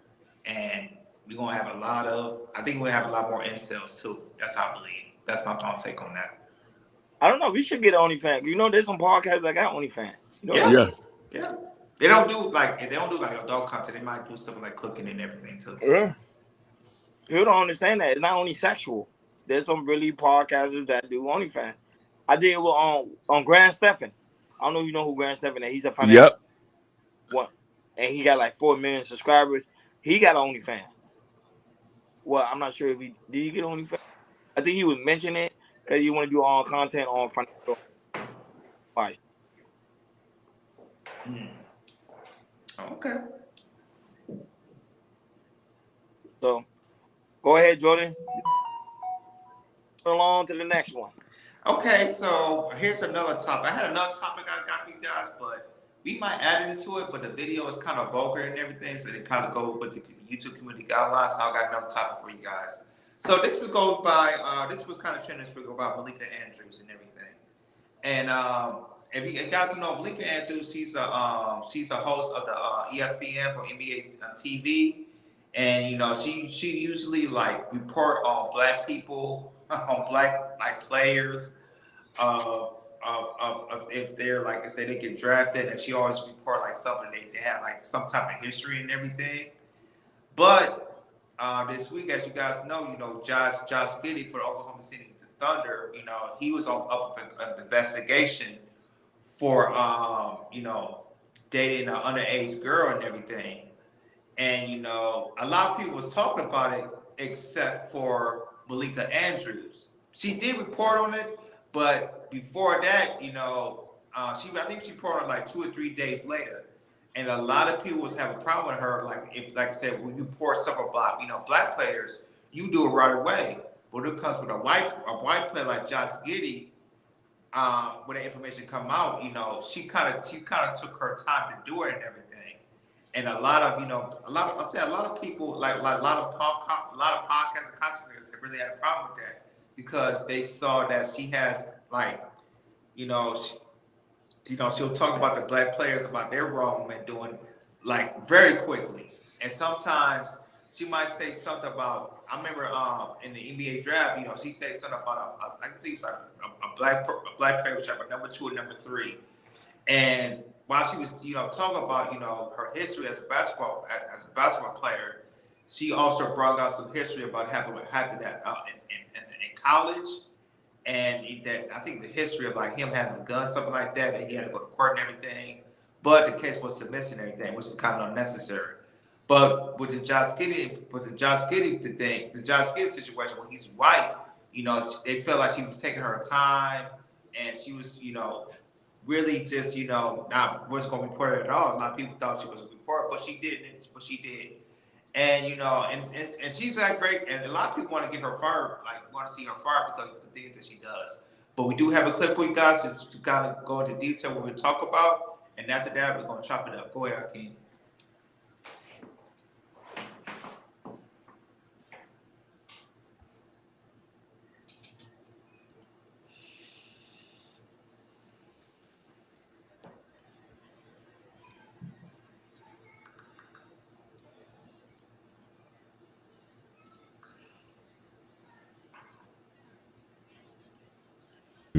And we're gonna have a lot of. I think we'll have a lot more incels too. That's how I believe. That's my take on that. I don't know. We should get OnlyFans. There's some podcasts that got OnlyFans. Yeah. They don't do like adult content. They might do something like cooking and everything too. Yeah. People don't understand that it's not only sexual. There's some really podcasters that do OnlyFans. I did it with on Grant Stephan. I don't know if you know who Grant Stephan is. He's a financial one, and he got like 4 million subscribers. He got OnlyFans. Well, I'm not sure if did he get OnlyFans. I think he was mentioning it because he want to do all content on financial advice. Okay. So, go ahead, Jordan. Along to the next one. Okay, so here's another topic. I had another topic I got for you guys, but we might add it into it. But the video is kind of vulgar and everything, so they kind of go with the YouTube community guidelines. So I got another topic for you guys. So this goes by. This was kind of trending about Malika Andrews and everything. And if you guys don't know, Malika Andrews, she's a host of the ESPN for NBA TV, and she usually like report on black people, on black like players, of if they're like I say they get drafted, and she always report like something they have like some type of history and everything. But this week, as you guys know, Josh Giddey for the Oklahoma City Thunder, he was up for an investigation for dating an underage girl and everything. And a lot of people was talking about it except for Malika Andrews. She did report on it, but before that, I think she reported like 2 or 3 days later. And a lot of people was having a problem with her. Like I said, when you pour stuff about black players, you do it right away. But when it comes with a white player like Josh Giddey, when the information come out, she kind of took her time to do it and everything. And a lot of people like a lot of podcasts and content creators have really had a problem with that because they saw that she has she'll talk about the black players about their wrongmen doing like very quickly, and sometimes she might say something about. I remember in the NBA draft, she said something about I think it's like a black player, which like a number 2 or number 3, and while she was talking about her history as a basketball player, she also brought out some history about happened in college. And that I think the history of like him having a gun, something like that he had to go to court and everything. But the case was dismissed and everything, which is kind of unnecessary. But with the Josh Giddey situation, when he's white, they felt like she was taking her time, and she was, really just, not wasn't going to report it at all. A lot of people thought she was a reporter, but she didn't. But she did. And and she's that great, and a lot of people want to get her fired, like want to see her fired because of the things that she does. But we do have a clip for you guys to kind of go into detail what we talk about, and after that we're going to chop it up. Go ahead, Hakeem.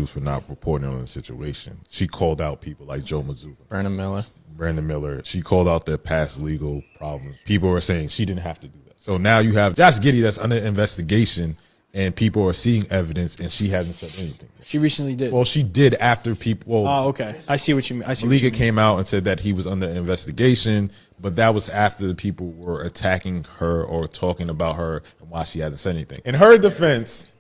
For not reporting on the situation. She called out people like Joe Mazzulla, Brandon Miller. She called out their past legal problems. People were saying she didn't have to do that. So now you have Josh Giddey that's under investigation, and people are seeing evidence, and she hasn't said anything. She recently did. Well, she did after people. Oh, okay. I see what you mean. Malika came out and said that he was under investigation, but that was after the people were attacking her or talking about her and why she hasn't said anything. In her defense,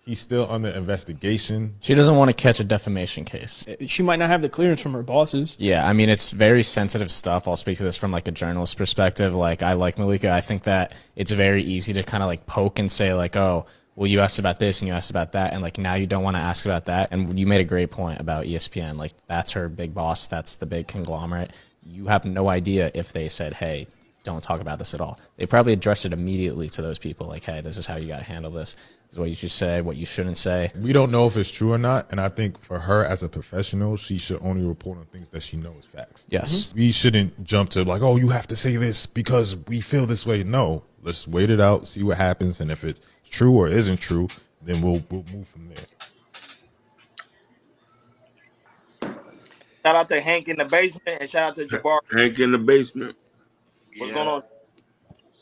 he's still under investigation. She doesn't want to catch a defamation case. She might not have the clearance from her bosses. Yeah, I mean, it's very sensitive stuff. I'll speak to this from like a journalist perspective. Like, I like Malika. I think that it's very easy to kind of like poke and say like, oh, well, you asked about this and you asked about that, and like now you don't want to ask about that. And you made a great point about ESPN. Like, that's her big boss. That's the big conglomerate. You have no idea if they said, hey, don't talk about this at all. They probably addressed it immediately to those people. Like, hey, this is how you got to handle this. This is what you should say, what you shouldn't say. We don't know if it's true or not. And I think for her as a professional, she should only report on things that she knows is facts. Yes. We shouldn't jump to like, oh, you have to say this because we feel this way. No, let's wait it out, see what happens. And if it's true or isn't true, then we'll move from there. Shout out to Hank in the basement and shout out to Jabbar. Hank in the basement. What's going on?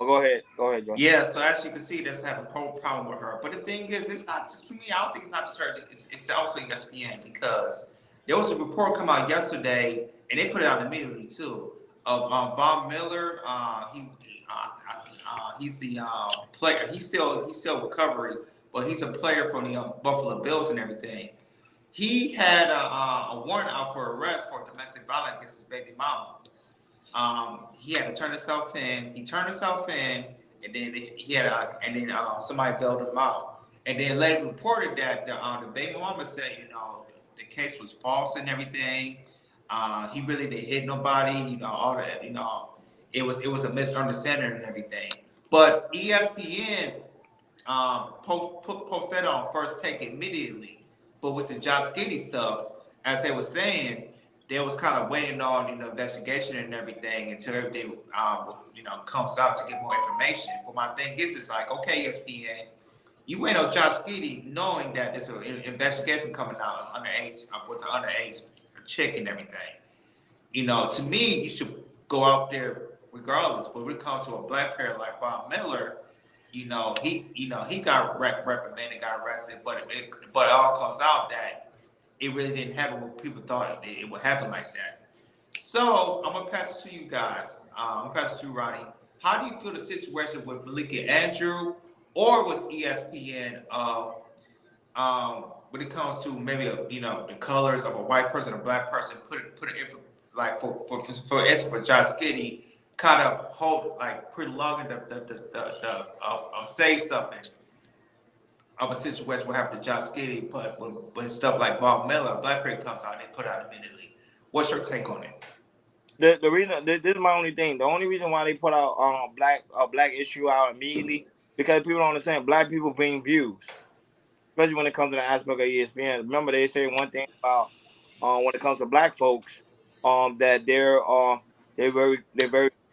Oh, go ahead, John. Yeah, so as you can see, that's having a whole problem with her. But the thing is, it's not just for me. I don't think it's not just her. It's also ESPN, because there was a report come out yesterday, and they put it out immediately too, of Von Miller. He's the player. He's still recovering, but he's a player from the Buffalo Bills and everything. He had a warrant out for arrest for domestic violence against his baby mama. He had to turn himself in. He turned himself in, and then somebody bailed him out. And then later reported that the baby mama said, the case was false and everything. He really didn't hit nobody. All that. It was a misunderstanding and everything. But ESPN posted on First Take immediately. But with the Josh Giddey stuff, as they were saying, they was kind of waiting on investigation and everything until everything comes out to get more information. But my thing is like, okay, ESPN, you wait on Josh Giddey knowing that there's an investigation coming out underage with an underage chick and everything. To me, you should go out there regardless. But when it comes to a black player like Bob Miller, he got reprimanded, got arrested, but it all comes out that it really didn't happen when people thought it would happen like that. So I'm gonna pass it to you guys. I'm gonna pass it to you, Ronnie. How do you feel the situation with Malika Andrew or with ESPN of when it comes to maybe the colors of a white person, a black person, put it in like for Josh Giddey, kind of prolonging the say something of a situation what happened to Josh Giddey, but when stuff like Bob Miller, Black Player comes out, they put out immediately. What's your take on it? The reason this is my only thing. The only reason why they put out black issue out immediately because people don't understand black people bring views, especially when it comes to the aspect of ESPN. Remember they say one thing about when it comes to black folks that they're very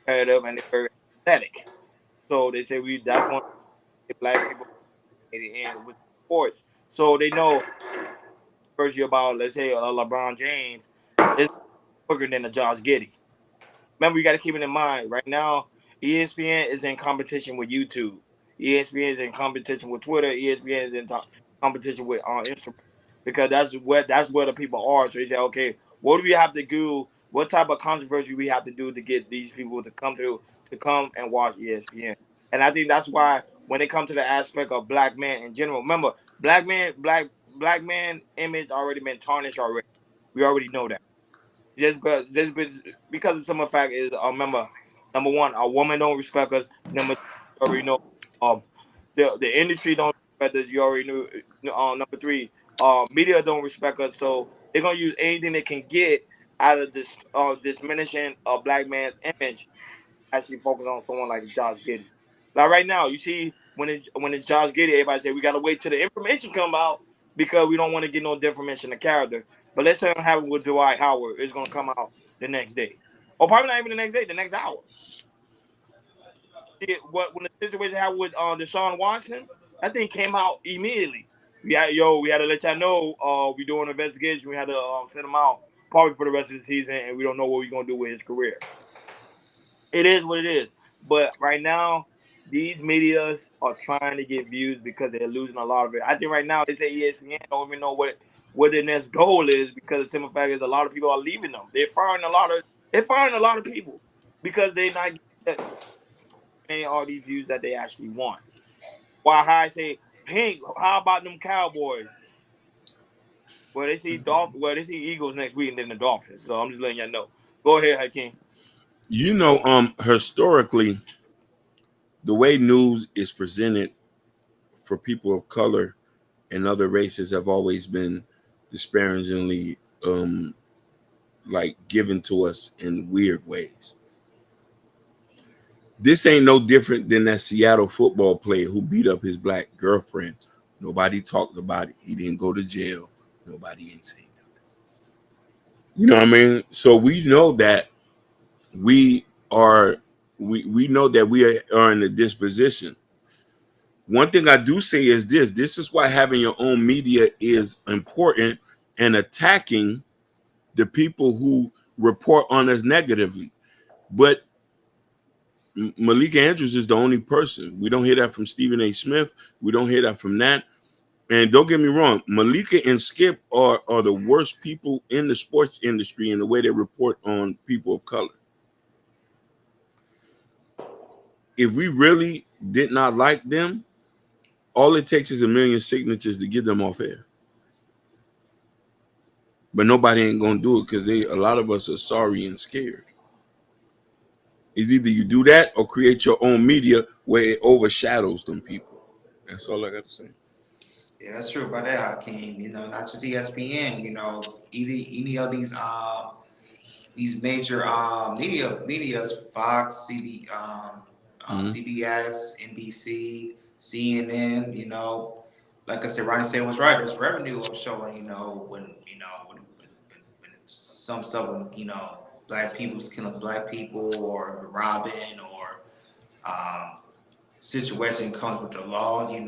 competitive and they're very aesthetic. So they say that's one black people and with sports. So they know first year about let's say LeBron James is quicker than a Josh Giddey. Remember, you got to keep it in mind. Right now, ESPN is in competition with YouTube. ESPN is in competition with Twitter. ESPN is in competition with Instagram because that's where the people are. So you say, okay, what do we have to do? What type of controversy we have to do to get these people to come and watch ESPN? And I think that's why when it comes to the aspect of black men in general, remember, black man image already been tarnished already. We already know that. Just because of some of the fact is, remember, number one, a woman don't respect us. Number two, you already know, the industry don't respect us. You already knew. Number three, media don't respect us. So they're gonna use anything they can get out of this diminishing a black man's image. Actually, focus on someone like Josh Giddey. Like right now, you see when it's Josh Giddey, everybody say we gotta wait till the information come out because we don't want to get no defamation of character. But let's say I'm having with Dwight Howard, it's gonna come out the next day, or probably not even the next day, the next hour. When the situation happened with Deshaun Watson, that thing came out immediately. We had to let y'all know we doing an investigation. We had to send him out probably for the rest of the season, and we don't know what we're gonna do with his career. It is what it is. But right now, these medias are trying to get views because they're losing a lot of it. I think right now they say ESPN don't even know what their next goal is because the simple fact is a lot of people are leaving them. They're firing a lot of people because they're not getting all these views that they actually want. Why I say, Pink, how about them Cowboys? Well, they see they see Eagles next week and then the Dolphins. So I'm just letting y'all know. Go ahead, Hakeem. You know, historically, the way news is presented for people of color and other races have always been disparagingly like given to us in weird ways. This ain't no different than that Seattle football player who beat up his black girlfriend. Nobody talked about it. He didn't go to jail. Nobody ain't saying nothing. You know what I mean? So we know that we are we know that we are in a disposition. One thing I do say is this is why having your own media is important and attacking the people who report on us negatively. But Malika Andrews is the only person. We don't hear that from Stephen A. Smith. We don't hear that from Nat. And don't get me wrong, Malika and Skip are the worst people in the sports industry in the way they report on people of color. If we really did not like them, all it takes is 1 million signatures to get them off air. But nobody ain't gonna do it because a lot of us are sorry and scared. It's either you do that or create your own media where it overshadows them people. That's all I got to say. Yeah, that's true about that, Hakeem. You know, not just ESPN. You know, any of these major medias, Fox, CBS, NBC, CNN. You know, like I said, Ronnie said was right. There's revenue of showing. When some stuff when black people's killing black people or robbing or situation comes with the law. When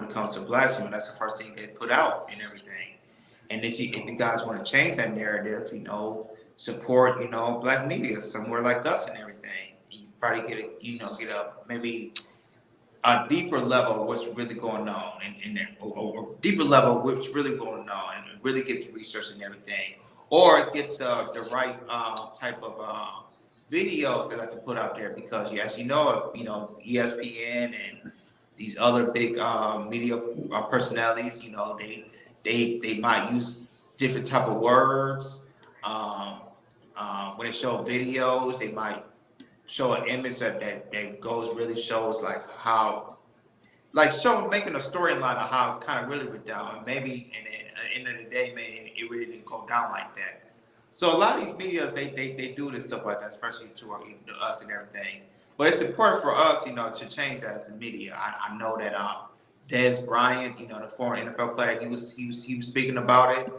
it comes to blacks, that's the first thing they put out and everything. And if you guys want to change that narrative, support black media somewhere like us and everything. You probably get a maybe a deeper level of what's really going on in there, or deeper level of what's really going on, and really get the research and everything, or get the right type of videos they like to put out there because, as ESPN and these other big media personalities, they might use different type of words. When they show videos, they might show an image that goes really shows like how making a storyline of how it kind of really went down, and maybe and at the end of the day, man, it really didn't go down like that. So a lot of these medias they do this stuff like that, especially to us and everything. But it's important for us, to change that as a media. I know that Dez Bryant, the former NFL player, he was speaking about it.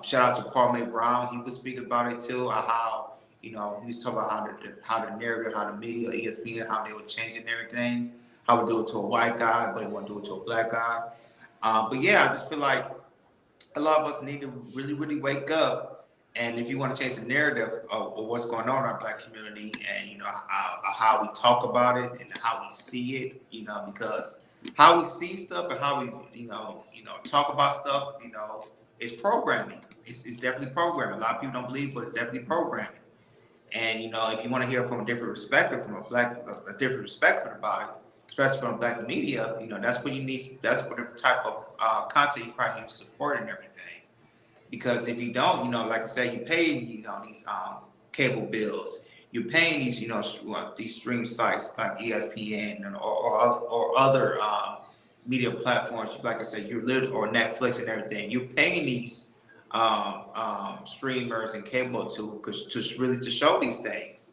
Shout out to Kwame Brown, he was speaking about it too. How he was talking about how the narrative, how the media, ESPN, how they were changing everything. How we do it to a white guy, but he want to do it to a black guy. But yeah, I just feel like a lot of us need to really, really wake up. And if you want to change the narrative of what's going on in our black community, and how we talk about it and how we see it, because how we see stuff and how we talk about stuff, is programming. It's definitely programming. A lot of people don't believe, but it's definitely programming. And if you want to hear from a different perspective, from a different perspective about it, especially from black media, that's what you need. That's what the type of content you probably need to support and everything. Because if you don't, like I said, you pay these cable bills. You're paying these these stream sites like ESPN or other media platforms. Like I said, you're literally, or Netflix and everything. You're paying these streamers and cable to show these things.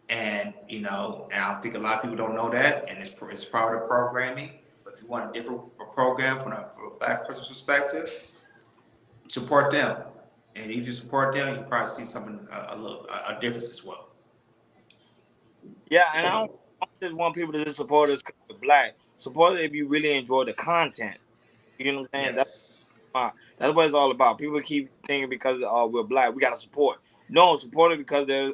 And and I think a lot of people don't know that, and it's part of the programming. But if you want a different program from a black person's perspective, support them. And if you support them, you probably see something a difference as well. Yeah, and I don't just want people to just support us because we're black. Support it if you really enjoy the content. You know what I'm saying? Yes. That's what it's all about. People keep thinking because we're black, we gotta support. No, support it because the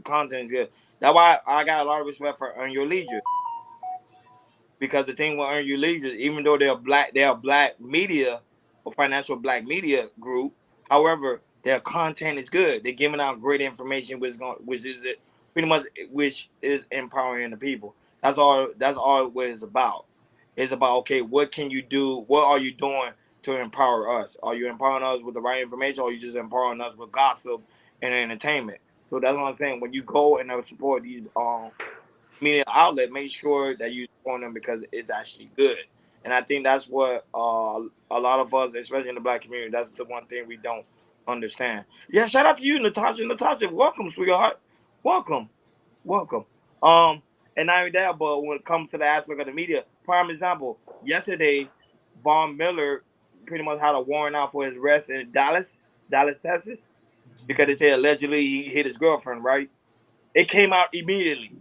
content is good. That's why I got a lot of respect for Earn Your Leisure. Because the thing with Earn Your Leisure, even though they're a black media or financial black media group. However, their content is good. They're giving out great information, which is it pretty much, which is empowering the people. That's all. That's all what it's about. It's about, okay, what can you do? What are you doing to empower us? Are you empowering us with the right information, or are you just empowering us with gossip and entertainment? So that's what I'm saying. When you go and support these media outlet, make sure that you support them because it's actually good. And I think that's what a lot of us, especially in the black community, that's the one thing we don't understand. Yeah, shout out to you, Natasha. Natasha, welcome, sweetheart. Welcome, welcome. And not only that, but when it comes to the aspect of the media, prime example, yesterday, Von Miller pretty much had a warrant out for his arrest in Dallas, Texas, because they said allegedly he hit his girlfriend, right? It came out immediately.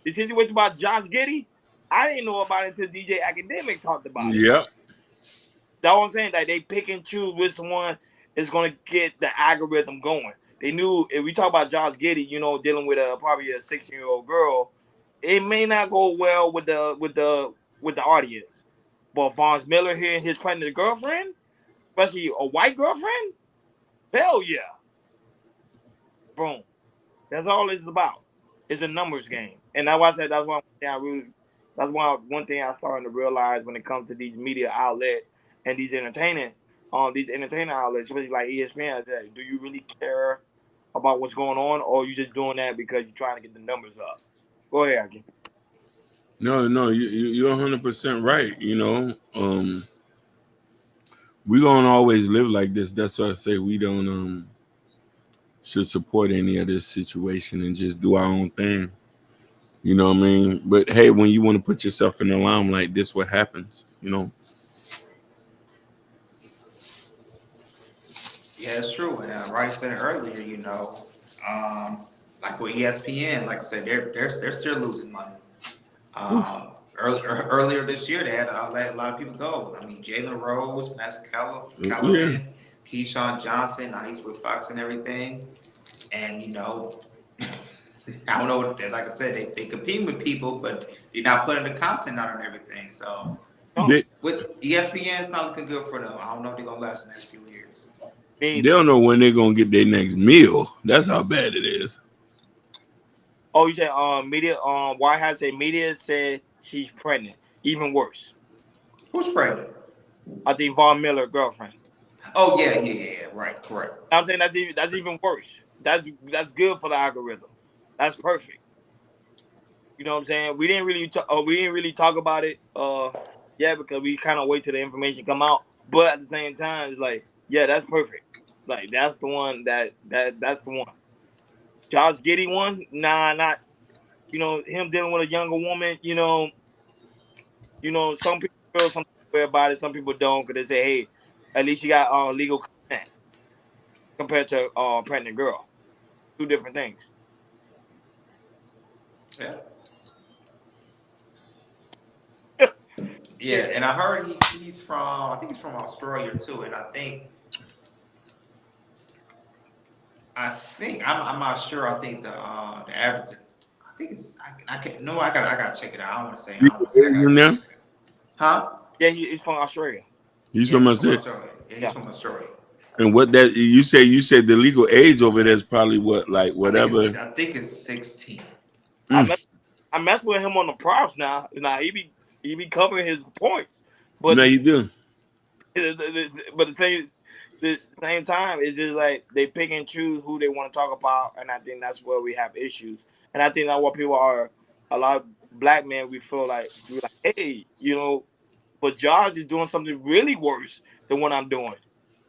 The situation about Josh Giddey, I didn't know about it until DJ Academic talked about it. Yep. That's what I'm saying. That they pick and choose which one is going to get the algorithm going. They knew if we talk about Josh Giddey, dealing with probably a 16-year-old girl, it may not go well with the audience. But Von Miller here and his pregnant girlfriend, especially a white girlfriend, hell yeah. Boom. That's all it's about. It's a numbers game. And that's why I said that's why one thing I started to realize when it comes to these media outlets and these entertainment outlets, especially like ESPN, I said, do you really care about what's going on, or are you just doing that because you're trying to get the numbers up? Go ahead, Aki. No, you're 100% right. We gonna always live like this. That's why I say we don't should support any of this situation and just do our own thing. You know what I mean? But hey, when you want to put yourself in the limelight, this what happens. Yeah, it's true. And Rice said earlier, like with ESPN, like I said, they're still losing money. Earlier this year, they had let a lot of people go. I mean, Jalen Rose, Max Kellerman, Keyshawn Johnson. Now he's with Fox and everything. And I don't know. Like I said, they compete with people, but they're not putting the content out and everything. So with ESPN, it's not looking good for them. I don't know if they're gonna last the next few years. They don't know when they're gonna get their next meal. That's how bad it is. Oh, you said media. White House said media said she's pregnant. Even worse. Who's pregnant? I think Von Miller girlfriend. Oh yeah, right, correct. I'm saying that's even worse. That's good for the algorithm. That's perfect. You know what I'm saying? We didn't really talk about it. Yeah, because we kind of wait till the information come out. But at the same time, it's like, yeah, that's perfect. Like that's the one that's the one. Josh Giddey one, nah, not. Him dealing with a younger woman. Some people feel some way about it. Some people don't, because they say, hey, at least you got legal consent compared to pregnant girl. Two different things. Yeah. Yeah, and I heard he's from, I think he's from Australia too, and I think I'm not sure. I think the average, I think it's I can't no I gotta check it out. I don't want to say. I don't want to say. Huh? Yeah, he's from Australia. He's from Australia. Yeah, he's from Australia. And what that you said the legal age over there is probably what, like whatever. I think it's 16. I mess with him on the props now. Now he be covering his points, but no, you do. But the same time, it's just like they pick and choose who they want to talk about, and I think that's where we have issues. And I think that's what people are. A lot of black men, we feel like hey, but Josh is doing something really worse than what I'm doing.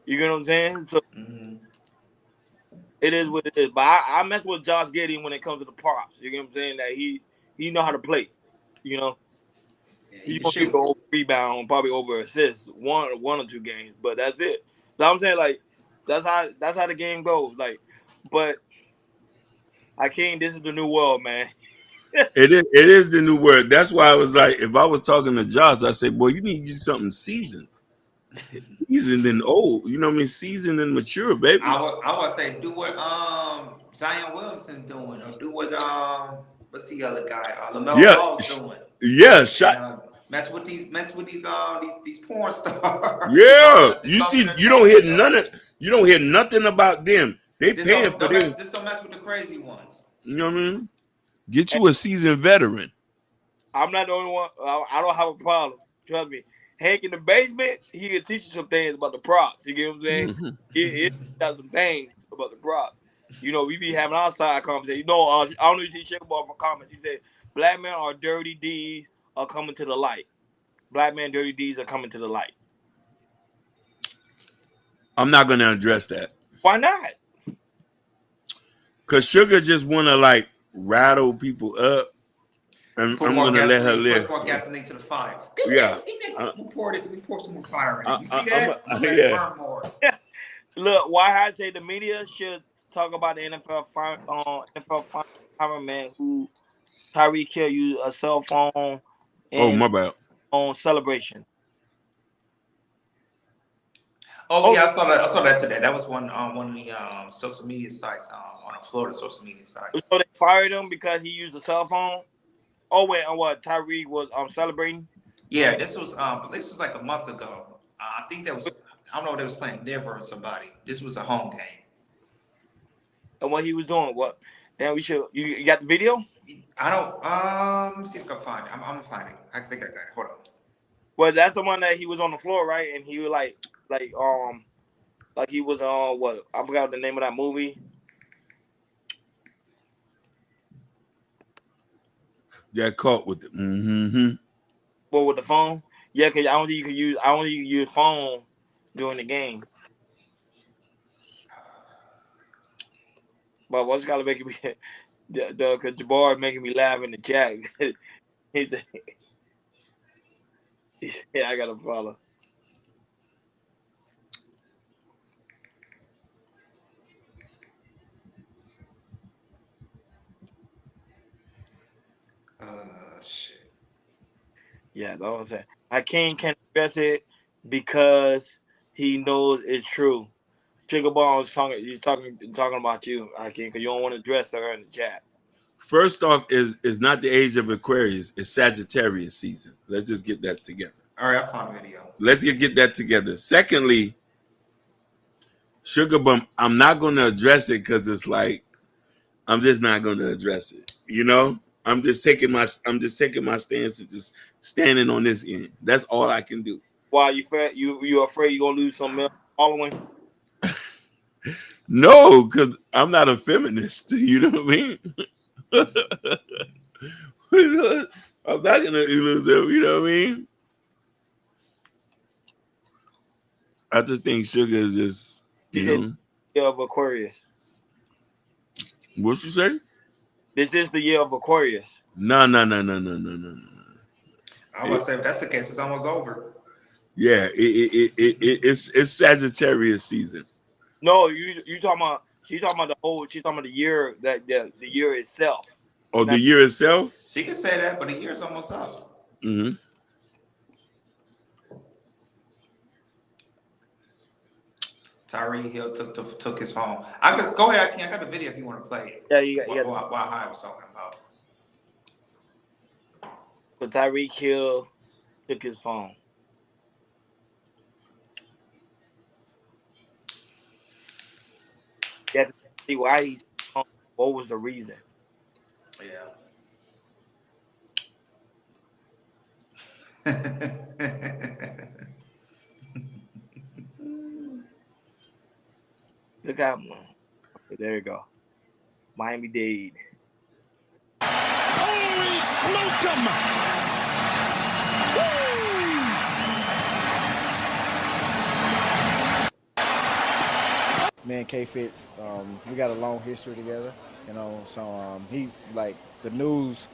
You get what I'm saying? So it is what it is. But I mess with Josh Giddey when it comes to the props. You get what I'm saying? That he know how to play. He wants to go rebound, probably over assists, one or two games, but that's it. So I'm saying, like, that's how the game goes. Like, but this is the new world, man. It is the new word. That's why I was like, if I was talking to Josh, I say, boy, you need to do something seasoned. seasoned and old. You know what I mean? Seasoned and mature, baby. I would say do what Zion Williamson doing, or do what what's the other guy LaMelo Ball's doing. Yeah, shot. And, mess with these porn stars. Yeah, you see, you don't hear nothing about them. They paying for this. Just don't mess with the crazy ones. You know what I mean? Get you a seasoned veteran. I'm not the only one. I don't have a problem. Trust me. Hank in the basement, he can teach you some things about the props. You get what I'm saying? Mm-hmm. He got some things about the props. You know, we be having outside conversation. You know, I don't know if you see Sugar Ball from comments. He said, "Black men are dirty deeds are coming to the light. Black men dirty deeds are coming to the light." I'm not gonna address that. Why not? Cause Sugar just wanna like rattle people up. And I'm gonna let her live. Put more gasoline to the fire. Yeah. We pour some more fire in it. You see that? Yeah. Burn more. Look, why I say the media should talk about the NFL fireman who Tyreek Hill used a cell phone. Oh, my bad. On celebration. Oh yeah, I saw that today. That was one of the social media sites on a Florida social media site. So they fired him because he used a cell phone. Oh wait, and what Tyreek was celebrating? Yeah, this was like a month ago. I think that was, I don't know if they was playing Denver or somebody. This was a home game. And what he was doing? What? Damn, we should. You got the video? I don't. Let me see if I can find it. I'm gonna find it. I think I got it. Hold on. Well, that's the one that he was on the floor, right? And he was like he was on what? I forgot the name of that movie. Got caught with it. Mm-hmm. What, with the phone? Yeah, because I don't think you can use phone during the game. But what's gotta make me because Jabbar is making me laugh in the chat. He said, "Yeah, I gotta follow." Shit. Yeah, that's what I'm saying. Hakeem can't address it because he knows it's true. Sugar Ball is talking about you, Hakeem, because you don't want to address her in the chat. First off, is not the age of Aquarius. It's Sagittarius season. Let's just get that together. All right, I found a video. Let's get that together. Secondly, Sugar Bum, I'm not going to address it because it's like I'm just not going to address it. You know, I'm just taking my stance and just standing on this end. That's all I can do. Why you afraid you're gonna lose some following? No, because I'm not a feminist. You know what I mean? I'm not gonna lose them. You know what I mean? I just think Sugar is just year of Aquarius. What you say? This is the year of Aquarius. No. I would say if that's the case, it's almost over. Yeah, it's Sagittarius season. No, she's talking about the year that the year itself. Oh, the year itself? She can say that, but the year's almost up. Mm-hmm. Tyreek Hill took his phone. I guess go ahead. I got the video if you want to play it. Yeah, you got. What I was talking about. So Tyreek Hill took his phone. You have to see why he's. What was the reason? Yeah. Look out, man. Okay, there you go. Miami-Dade. Holy smoked him! Me and K Fitz, we got a long history together, you know. So he like the news.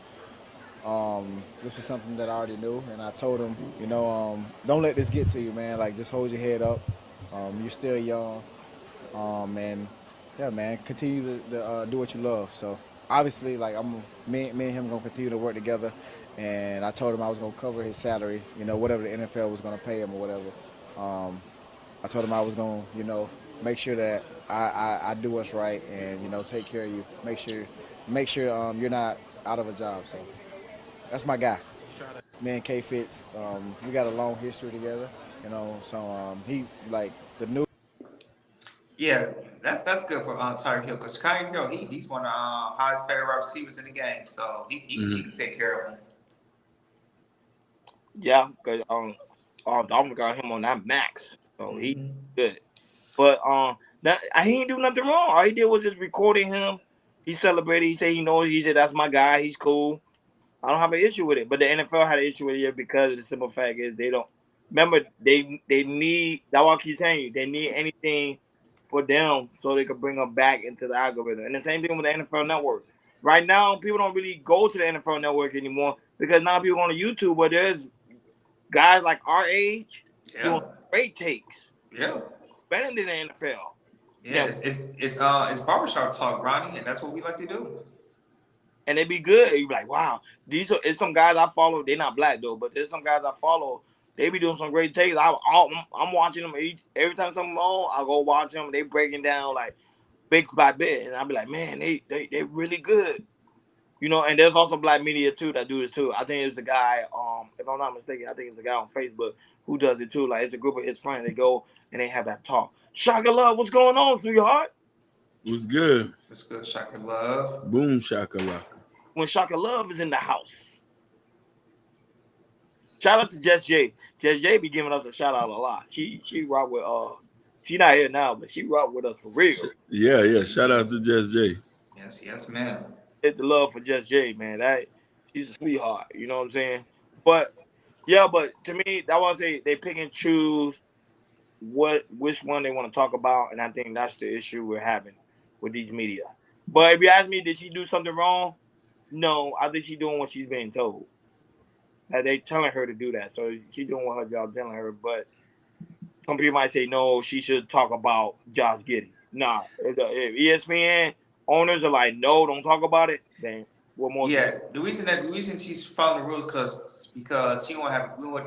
This was something that I already knew, and I told him, you know, don't let this get to you, man. Like, just hold your head up. You're still young, and yeah, man, continue to do what you love. So obviously, like me and him gonna continue to work together, and I told him I was gonna cover his salary, you know, whatever the NFL was gonna pay him or whatever. I told him I was going to, make sure that I do what's right and, take care of you. Make sure you're not out of a job. So that's my guy. Me and K Fitz, we got a long history together, so he, like, the new. Yeah, that's good for Tyreek Hill because Tyreek Hill he's one of the highest paid wide receivers in the game, so he can take care of him. Yeah, because Dolphins got him on that max, so he good. But that he didn't do nothing wrong. All he did was just recording him. He celebrated. He said he knows. He said that's my guy. He's cool. I don't have an issue with it. But the NFL had an issue with it because the simple fact is they don't remember they need. That's what I keep telling you. They need anything for them so they can bring them back into the algorithm. And the same thing with the NFL Network. Right now, people don't really go to the NFL Network anymore because now people on YouTube, but there's guys like our age doing great takes. Yeah. Better than the NFL. Yeah, it's barbershop talk, Ronnie, and that's what we like to do. And they be good. You be like, wow, it's some guys I follow. They're not black though, but there's some guys I follow. They be doing some great takes. I'm watching them every time something on. I go watch them. They breaking down like bit by bit, and I be like, man, they really good. And there's also black media too that do this too. I think it's a guy, if I'm not mistaken, I think it's a guy on Facebook who does it too. Like it's a group of his friends. They go and they have that talk. Shaka Love, what's going on, sweetheart? What's good? What's good, Shaka Love? Boom shakalaka. When Shaka Love is in the house. Shout out to Jess J. Jess J be giving us a shout out a lot. She rock with she not here now, but she rock with us for real. Yeah. Shout out to Jess J. Yes, man. Hit the love for Jess J, man. She's a sweetheart. You know what I'm saying? But yeah, but to me, that was they pick and choose which one they want to talk about, and I think that's the issue we're having with these media. But if you ask me, did she do something wrong? No, I think she's doing what she's being told. They telling her to do that, so she's doing what her job telling her. But some people might say no, she should talk about Josh Giddey. Nah, if ESPN owners are like, no, don't talk about it, then what more? Yeah, the reason she's following the rules because she won't have the other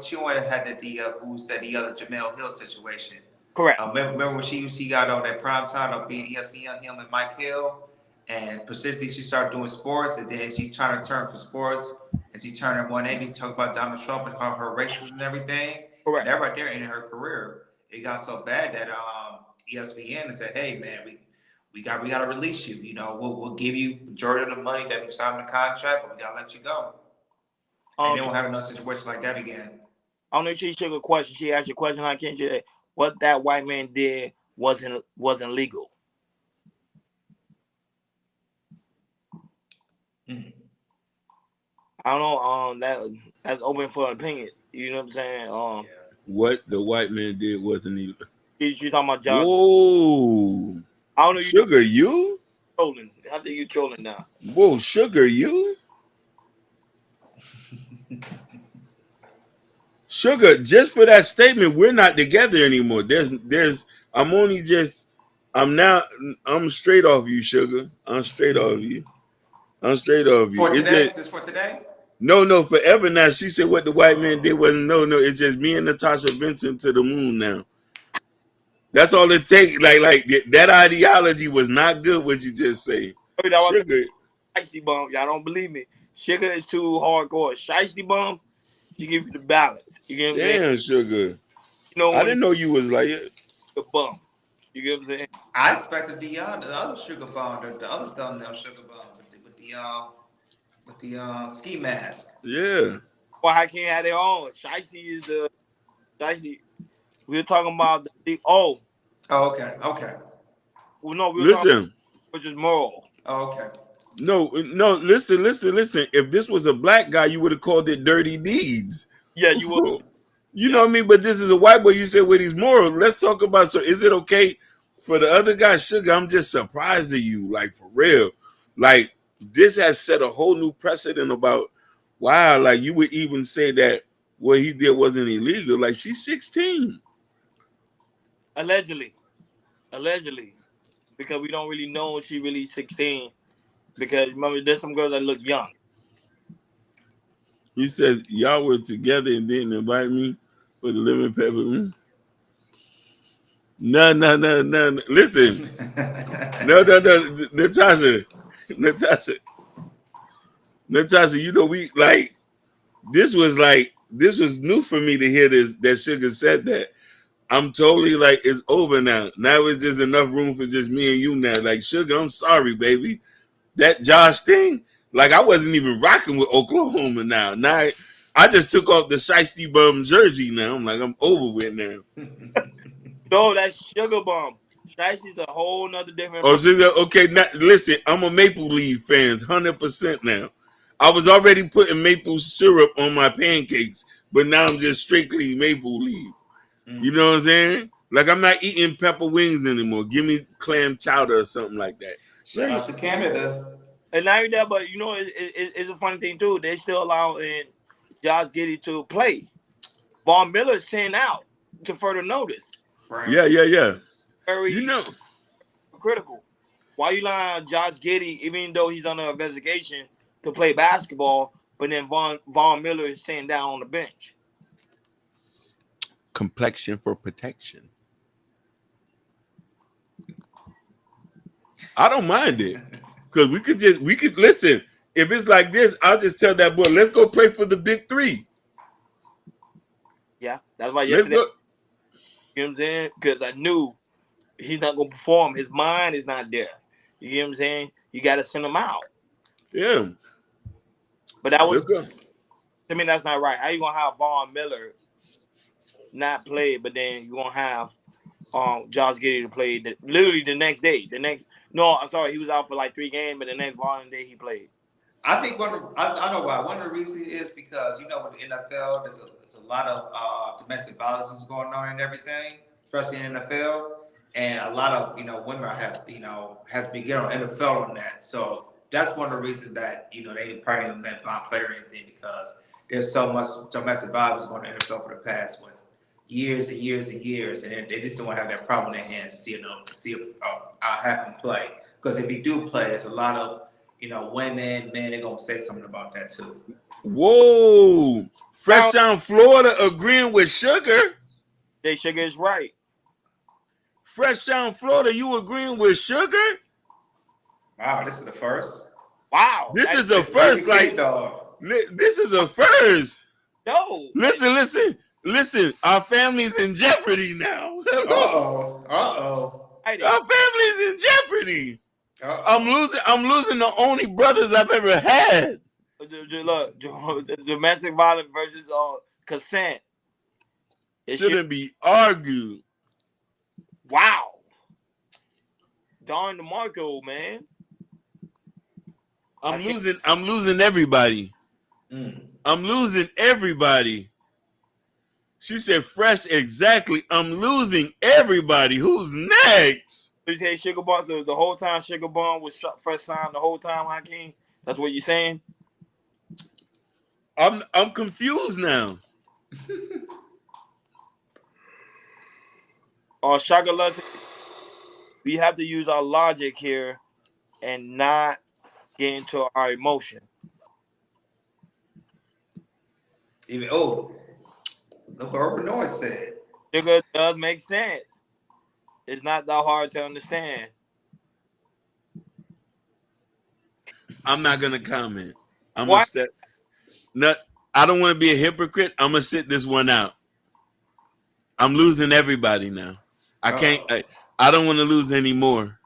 Jamel Hill situation. Correct. Remember when she got on that prime time of being ESPN, him and Mike Hill, and specifically she started doing sports, and then she trying to turn from sports, and she turned at 180 to talk about Donald Trump and call her racist and everything. Correct. That right there ended her career. It got so bad that ESPN said, "Hey man, we got to release you. We'll give you majority of the money that we signed in the contract, but we got to let you go." And they won't have another situation like that again. I don't know if she took a question. She asked you a question. I can't say what that white man did wasn't legal. I don't know. That's open for opinion. You know what I'm saying? What the white man did wasn't illegal. She's talking about Josh. Whoa. I don't know. Sugar, you? Trolling. I think you trolling now. Whoa, Sugar, you? Sugar, just for that statement, we're not together anymore. I'm straight off you, Sugar. I'm straight off you. For today? Just for today? No, forever now. She said what the white man did wasn't no. It's just me and Natasha Vincent to the moon now. That's all it takes. Like that ideology was not good. What you just say, Sugar? Shiesty bum. Y'all don't believe me. Sugar is too hardcore. Shiesty bum. She give you the balance. You get what I'm saying? Damn, Sugar. I didn't know you was like it. The bum. You get what I'm saying? I expected the other sugar bomb, the other thumbnail sugar bomb with the ski mask. Yeah. Well, I can't have their own. Shiesty is the Shiesty. We were talking about okay. Well, no, we were listen. talking, which is moral. Okay. No, listen. If this was a black guy, you would have called it dirty deeds. Yeah, you would. You know what I mean? But this is a white boy. You said what he's moral. Let's talk about, so is it okay for the other guy, Sugar? I'm just surprised at you, like for real. Like this has set a whole new precedent about, wow, like you would even say that what he did wasn't illegal. Like she's 16. Allegedly, because we don't really know if she really 16. Because remember, there's some girls that look young. He says y'all were together and didn't invite me for the lemon pepper. No. Listen. No. Natasha. You know, we like this was new for me to hear this, that Sugar said that. I'm totally like, it's over now. Now it's just enough room for just me and you now. Like, Sugar, I'm sorry, baby. That Josh thing, like, I wasn't even rocking with Oklahoma now. Now I just took off the Shiesty Bum jersey now. I'm like, I'm over with now. No, that's Sugar Bum. Shicey's a whole nother different. Oh, Sugar, okay, now, listen, I'm a Maple Leaf fan, 100% now. I was already putting maple syrup on my pancakes, but now I'm just strictly Maple Leaf. You know what I'm saying? Like, I'm not eating pepper wings anymore. Give me clam chowder or something like that. Shout out to Canada. And not even that, but you know, it's a funny thing too. They still allowing Josh Giddey to play. Von Miller sent out to further notice. Right. Yeah. Very, you know, critical. Why you allowing Josh Giddey, even though he's under investigation, to play basketball, but then Von Miller is sitting down on the bench? complexion for protection. I don't mind it. Because we could listen. If it's like this, I'll just tell that boy, let's go play for the big three. Yeah, that's why yesterday. You know what I'm saying? Because I knew he's not going to perform. His mind is not there. You know what I'm saying? You got to send him out. Yeah. But that was, to me, that's not right. How you going to have Von Miller not play, but then you're going to have Josh Giddey to play literally the next day? No, I'm sorry, he was out for like 3 games, but the next following day he played. I think I know why. One of the reasons is because, you know, with the NFL, there's a lot of domestic violence is going on and everything, especially in the NFL. And a lot of, women has begun on NFL on that. So that's one of the reasons that, they probably don't let Von play or anything, because there's so much domestic violence going on in the NFL for the past years and years and years, and they just don't want to have that problem in their hands to see have him play. Because if he do play, there's a lot of women, men, they're gonna say something about that too. Whoa, Fresh Sound Florida agreeing with Sugar. Jay Sugar is right. Fresh Sound Florida, you agreeing with Sugar? Wow, this is the first. Wow, this is a first. Like, this is a first. No, listen. Our family's in jeopardy now. Our family's in jeopardy. I'm losing the only brothers I've ever had. Look, domestic violence versus consent. It shouldn't be argued. Wow. Don DeMarco, man. I'm losing everybody. I'm losing everybody. She said fresh, exactly. I'm losing everybody. Who's next? You say Sugar Bun, so the whole time Sugar Bun was Fresh Sound the whole time, Hakeem? That's what you're saying? I'm confused now. Shaka Lutton, we have to use our logic here and not get into our emotion. Look what Urban Noise said. Sugar does make sense. It's not that hard to understand. I'm not gonna comment. I don't want to be a hypocrite. I'm gonna sit this one out. I'm losing everybody now. I can't. I don't want to lose anymore.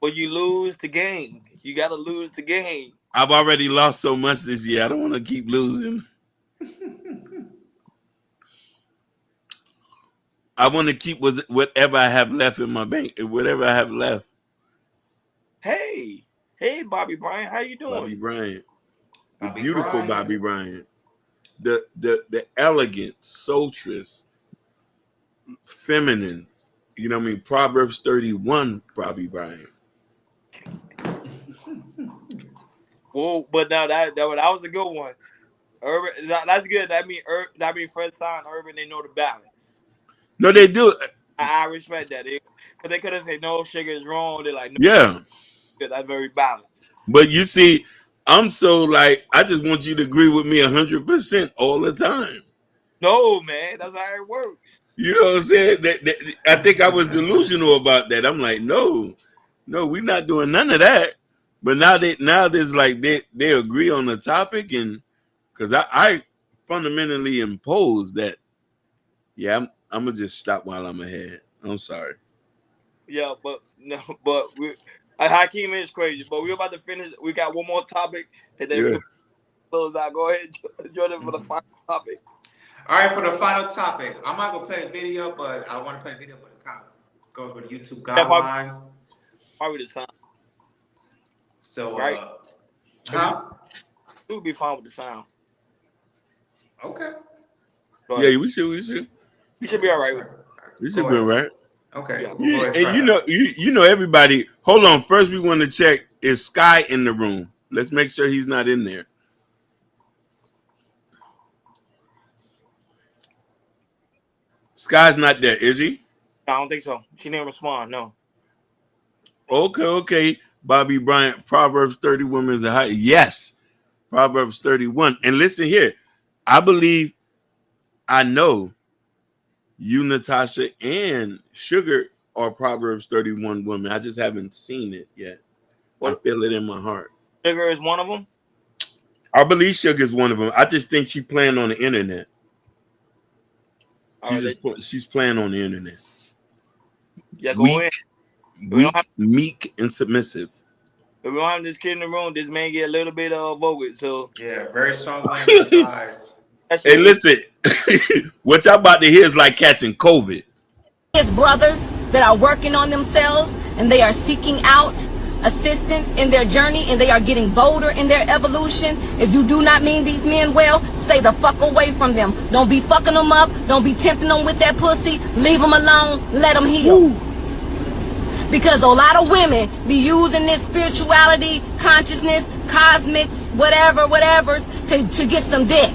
Well, you lose the game. You gotta lose the game. I've already lost so much this year. I don't want to keep losing. I want to keep whatever I have left in my bank, whatever I have left. Hey, Bobby Bryant, how you doing? Bobby Bryant, the beautiful Bobby Bryant, the elegant, sultrous, feminine. You know what I mean? Proverbs 31, Bobby Bryant. Well, but now that was a good one. Urban, that's good. That mean Fred Sound, Urban, they know the balance. No, they do. I respect that. Because they could have said, no, Sugar is wrong. They're like, no, yeah. That's very balanced. But you see, I'm so like, I just want you to agree with me 100% all the time. No, man. That's how it works. You know what I'm saying? I think I was delusional about that. I'm like, no, we're not doing none of that. But now there's like they agree on the topic, and because I fundamentally impose that. Yeah, I'm gonna just stop while I'm ahead. I'm sorry. Yeah, but no, but Hakeem is crazy. But we're about to finish. We got one more topic, and then Yeah. we'll close out. Go ahead, Jordan, for the final topic. All right, for the final topic, I'm not gonna play a video, but I want to play a video, but it's kind of goes with YouTube Yeah, guidelines. probably the sound, So, right? huh? It would be fine with the sound. Okay. Yeah, we should. You should be all right. We should be all right. Okay. Yeah. We'll go ahead And you know everybody. Hold on. First, we want to check, is Sky in the room? Let's make sure he's not in there. Sky's not there, is he? I don't think so. She didn't respond. No. Okay. Bobby Bryant, Proverbs 30 women is a high. Yes, Proverbs 31. And listen here, I believe, I know you, Natasha, and Sugar are Proverbs 31 women. I just haven't seen it yet. I feel it in my heart. Sugar is one of them? I believe Sugar is one of them. I just think she's playing on the internet. She's playing on the internet. Yeah, go in. Meek, and submissive. If we don't have this kid in the room, this man get a little bit vocal. So yeah, very strong language, guys. Hey, listen, what y'all about to hear is like catching COVID. His brothers that are working on themselves and they are seeking out assistance in their journey and they are getting bolder in their evolution. If you do not mean these men well, stay the fuck away from them. Don't be fucking them up. Don't be tempting them with that pussy. Leave them alone. Let them heal. Ooh. Because a lot of women be using this spirituality, consciousness, cosmics, whatever's to get some dick.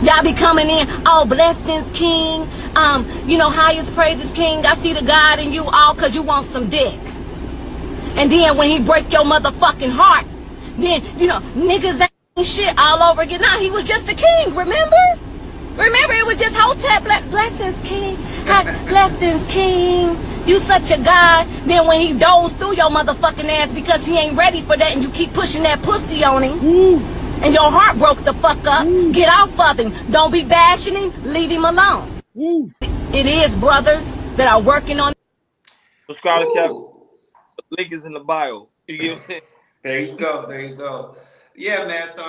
Y'all be coming in, oh, blessings, king. Highest praises, king. I see the God in you all because you want some dick. And then when he break your motherfucking heart, then, niggas ain't shit all over again. Nah, he was just a king, remember? Remember, it was just Hotep, blessings, king. Blessings, king. You such a god. Then when he dozed through your motherfucking ass because he ain't ready for that and you keep pushing that pussy on him. Ooh. And your heart broke the fuck up. Ooh. Get off of him. Don't be bashing him. Leave him alone. Ooh. It is brothers that are working on. Subscribe to Kevin. The link is in the bio. There you go. Yeah, man. So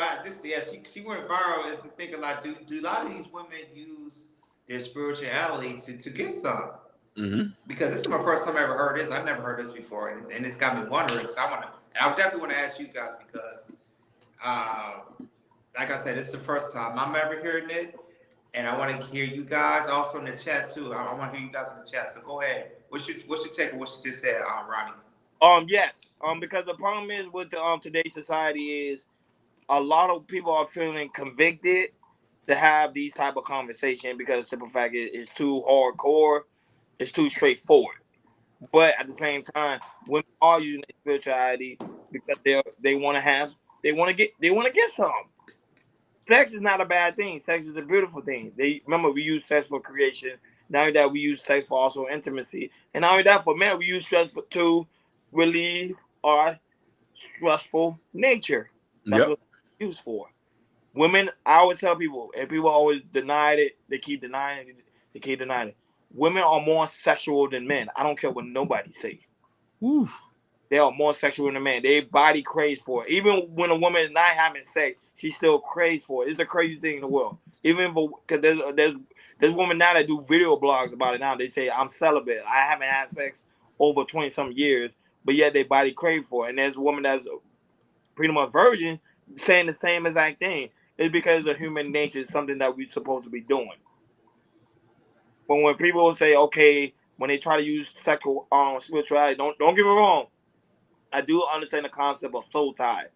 she went viral. It's just thinking like, do a lot of these women use their spirituality to get some? Mm-hmm. Because this is my first time I ever heard this. I've never heard this before, and it's got me wondering. Because I definitely want to ask you guys because, like I said, this is the first time I'm ever hearing it, and I want to hear you guys also in the chat too. I want to hear you guys in the chat. So go ahead. What's your take on what you just said, Ronnie? Yes. Because the problem is with today's society is a lot of people are feeling convicted to have these type of conversation because the simple fact is it's too hardcore. It's too straightforward, but at the same time, women are using their spirituality because they want to get some. Sex is not a bad thing. Sex is a beautiful thing. Remember we use sex for creation. Not only that, we use sex for also intimacy, and not only that, for men we use sex to relieve our stressful nature. That's what it's used for. Women, I always tell people, and people always deny it. They keep denying it. Women are more sexual than men. I don't care what nobody say. Oof. They are more sexual than men. Their body craves for it. Even when a woman is not having sex, she still craves for it. It's the craziest thing in the world. Even because there's women now that do video blogs about it now. They say, I'm celibate. I haven't had sex over 20-some years, but yet their body craves for it. And there's a woman that's pretty much virgin saying the same exact thing. It's because of human nature. It's something that we're supposed to be doing. But when people say, okay, when they try to use sexual spirituality, don't get me wrong. I do understand the concept of soul tie.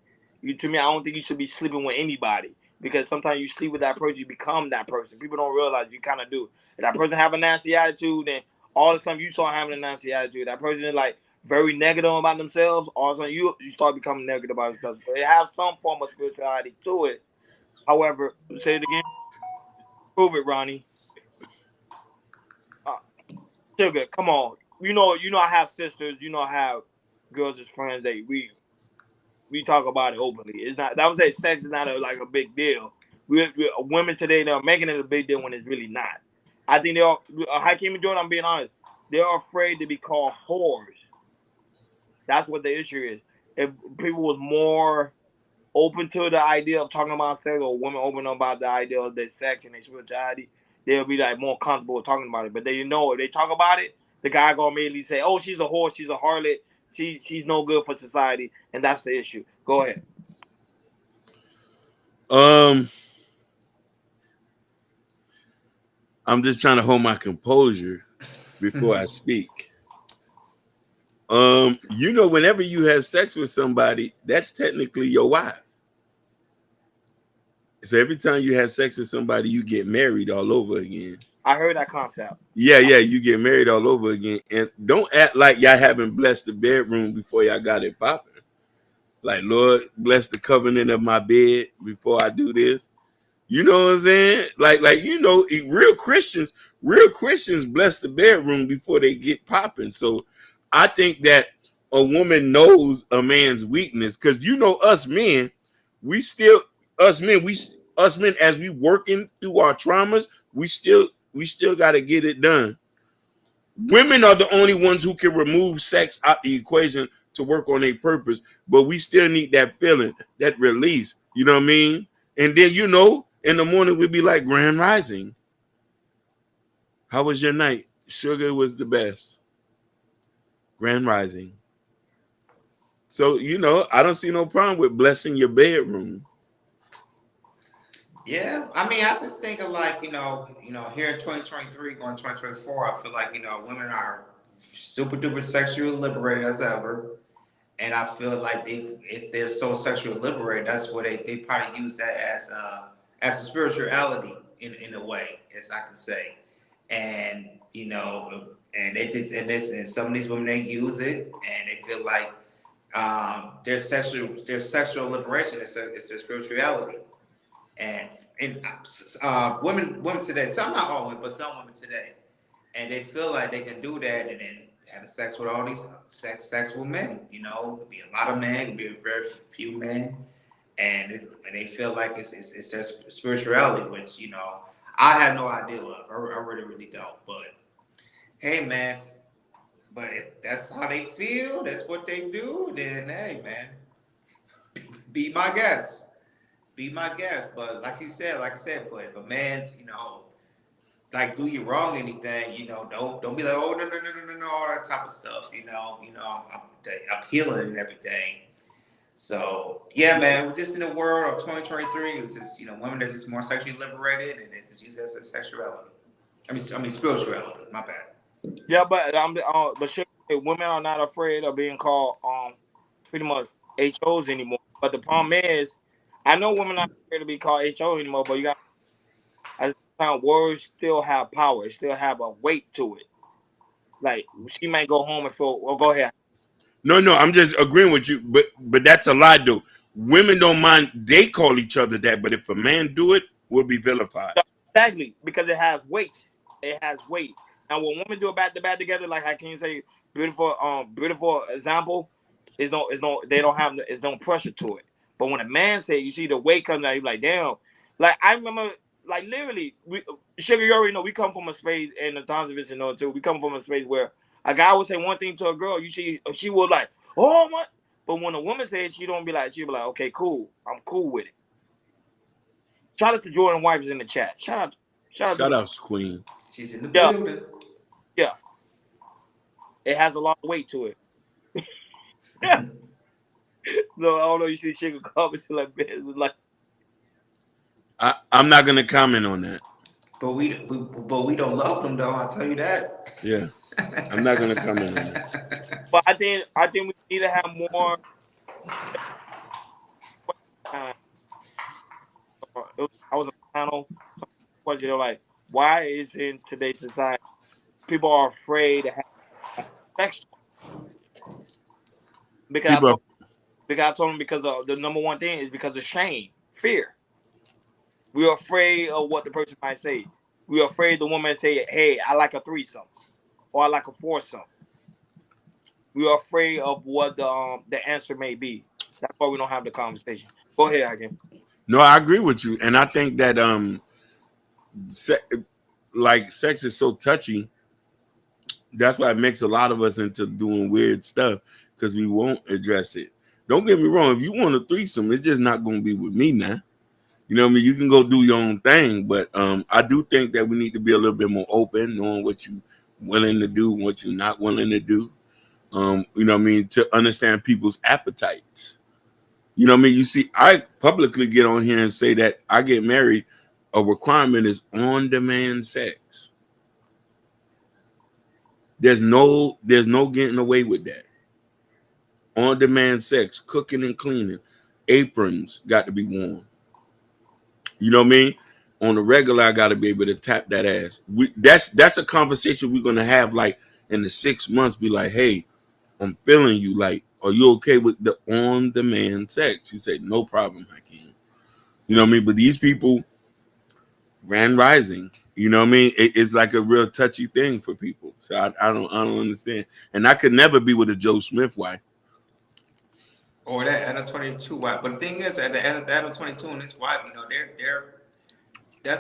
To me, I don't think you should be sleeping with anybody because sometimes you sleep with that person, you become that person. People don't realize you kind of do. If that person have a nasty attitude, then all of a sudden you start having a nasty attitude. That person is like very negative about themselves. All of a sudden you start becoming negative about themselves. So it has some form of spirituality to it. However, say it again. Prove it, Ronnie. Sugar, come on. You know, I have sisters. You know, I have girls as friends. That we talk about it openly. It's not. I would say sex is not like a big deal. Women today they're making it a big deal when it's really not. I think they're Hakeem and Jordan. I'm being honest. They're afraid to be called whores. That's what the issue is. If people was more open to the idea of talking about sex, or women open up about the idea of their sex and their spirituality, they'll be like more comfortable talking about it. But they if they talk about it, the guy gonna immediately say, "Oh, she's a whore, she's a harlot, she's no good for society," and that's the issue. Go ahead. I'm just trying to hold my composure before I speak. Whenever you have sex with somebody, that's technically your wife. So every time you have sex with somebody, you get married all over again. I heard that concept. Yeah, you get married all over again. And don't act like y'all haven't blessed the bedroom before y'all got it popping. Like, Lord, bless the covenant of my bed before I do this. You know what I'm saying? Like real Christians bless the bedroom before they get popping. So I think that a woman knows a man's weakness, because us men, us men as we working through our traumas, we still got to get it done. Women are the only ones who can remove sex out the equation to work on a purpose, but we still need that feeling, that release. You know what I mean? And then in the morning we'd be like, Grand Rising. How was your night? Sugar was the best. Grand Rising. So, I don't see no problem with blessing your bedroom. Yeah, I mean, I just think of like, here in 2023, going 2024, I feel like, women are super duper sexually liberated as ever. And I feel like if they're so sexually liberated, that's what they probably use that as a spirituality in a way, as I can say. And and some of these women, they use it and they feel like their sexual liberation is their spirituality. And women today, some, not all women, but some women today, and they feel like they can do that and then having sex with all these sex with men. Could be a lot of men, could be a very few men, and they feel like it's their spirituality, which I have no idea of. I really don't. But hey, man, but if that's how they feel, that's what they do, then hey, man, be my guest. Be my guest. But like I said, but if a man, like do you wrong anything, don't be like, oh no, all that type of stuff, I'm healing and everything. So yeah, man, we're just in the world of 2023. It's just women are just more sexually liberated and they just use that as sexuality. I mean spirituality. My bad. Yeah, but women are not afraid of being called pretty much HOs anymore. But the problem is, I know women are not afraid to be called HO anymore. But you got at the same time, words still have power. It still have a weight to it. Like she might go home and feel. Well, go ahead. No, I'm just agreeing with you, but that's a lie, though. Women don't mind they call each other that, but if a man do it, we'll be vilified. Exactly, because it has weight. It has weight. And when women do a back to back together, like I can say, beautiful example, they don't have it's no pressure to it. But when a man say, you see the weight coming out, you're like, damn. Like I remember, like literally, Sugar, you already know we come from a space, and the times of it, too. We come from a space where a guy would say one thing to a girl, she would like, oh my. But when a woman says, she'll be like, okay, cool, I'm cool with it. Shout out to Jordan Wipes in the chat. Shout out, Queen. She's in the building. Yeah. It has a lot of weight to it. Yeah. No, I don't know. You see Sugar comments like this. Like, I'm not gonna comment on that. But we don't love them though. I'll tell you that. Yeah. I'm not gonna comment on that. But I think we need to have more. I was on a panel. They're like, why is in today's society people are afraid to have sex? Because I told them because of the number one thing is because of shame, fear. We are afraid of what the person might say. We are afraid the woman say, "Hey, I like a threesome." or like a foursome. We are afraid of what the answer may be. That's why we don't have the conversation. Go ahead, again. No, I agree with you, and I think that se- sex is so touchy. That's why it makes a lot of us into doing weird stuff because we won't address it. Don't get me wrong. If you want a threesome, it's just not going to be with me now. You know what I mean? You can go do your own thing, but I do think that we need to be a little bit more open, knowing what you willing to do, what you're not willing to do. You know what I mean? To understand people's appetites. You know what I mean? You see, I publicly get on here and say that I get married. A requirement is on-demand sex. There's no getting away with that. On-demand sex, cooking and cleaning, aprons got to be worn. You know what I mean? On the regular, I got to be able to tap that ass. That's a conversation we're gonna have like in the 6 months. Be like, hey, I'm feeling you. Like, are you okay with the on-demand sex? He said, no problem, Hakeem. You know what I mean? But these people ran rising. You know what I mean? It's like a real touchy thing for people. So I don't understand. And I could never be with a Joe Smith wife. Or that Adam 22 wife. But the thing is, at the end of Adam 22 and his wife, you know,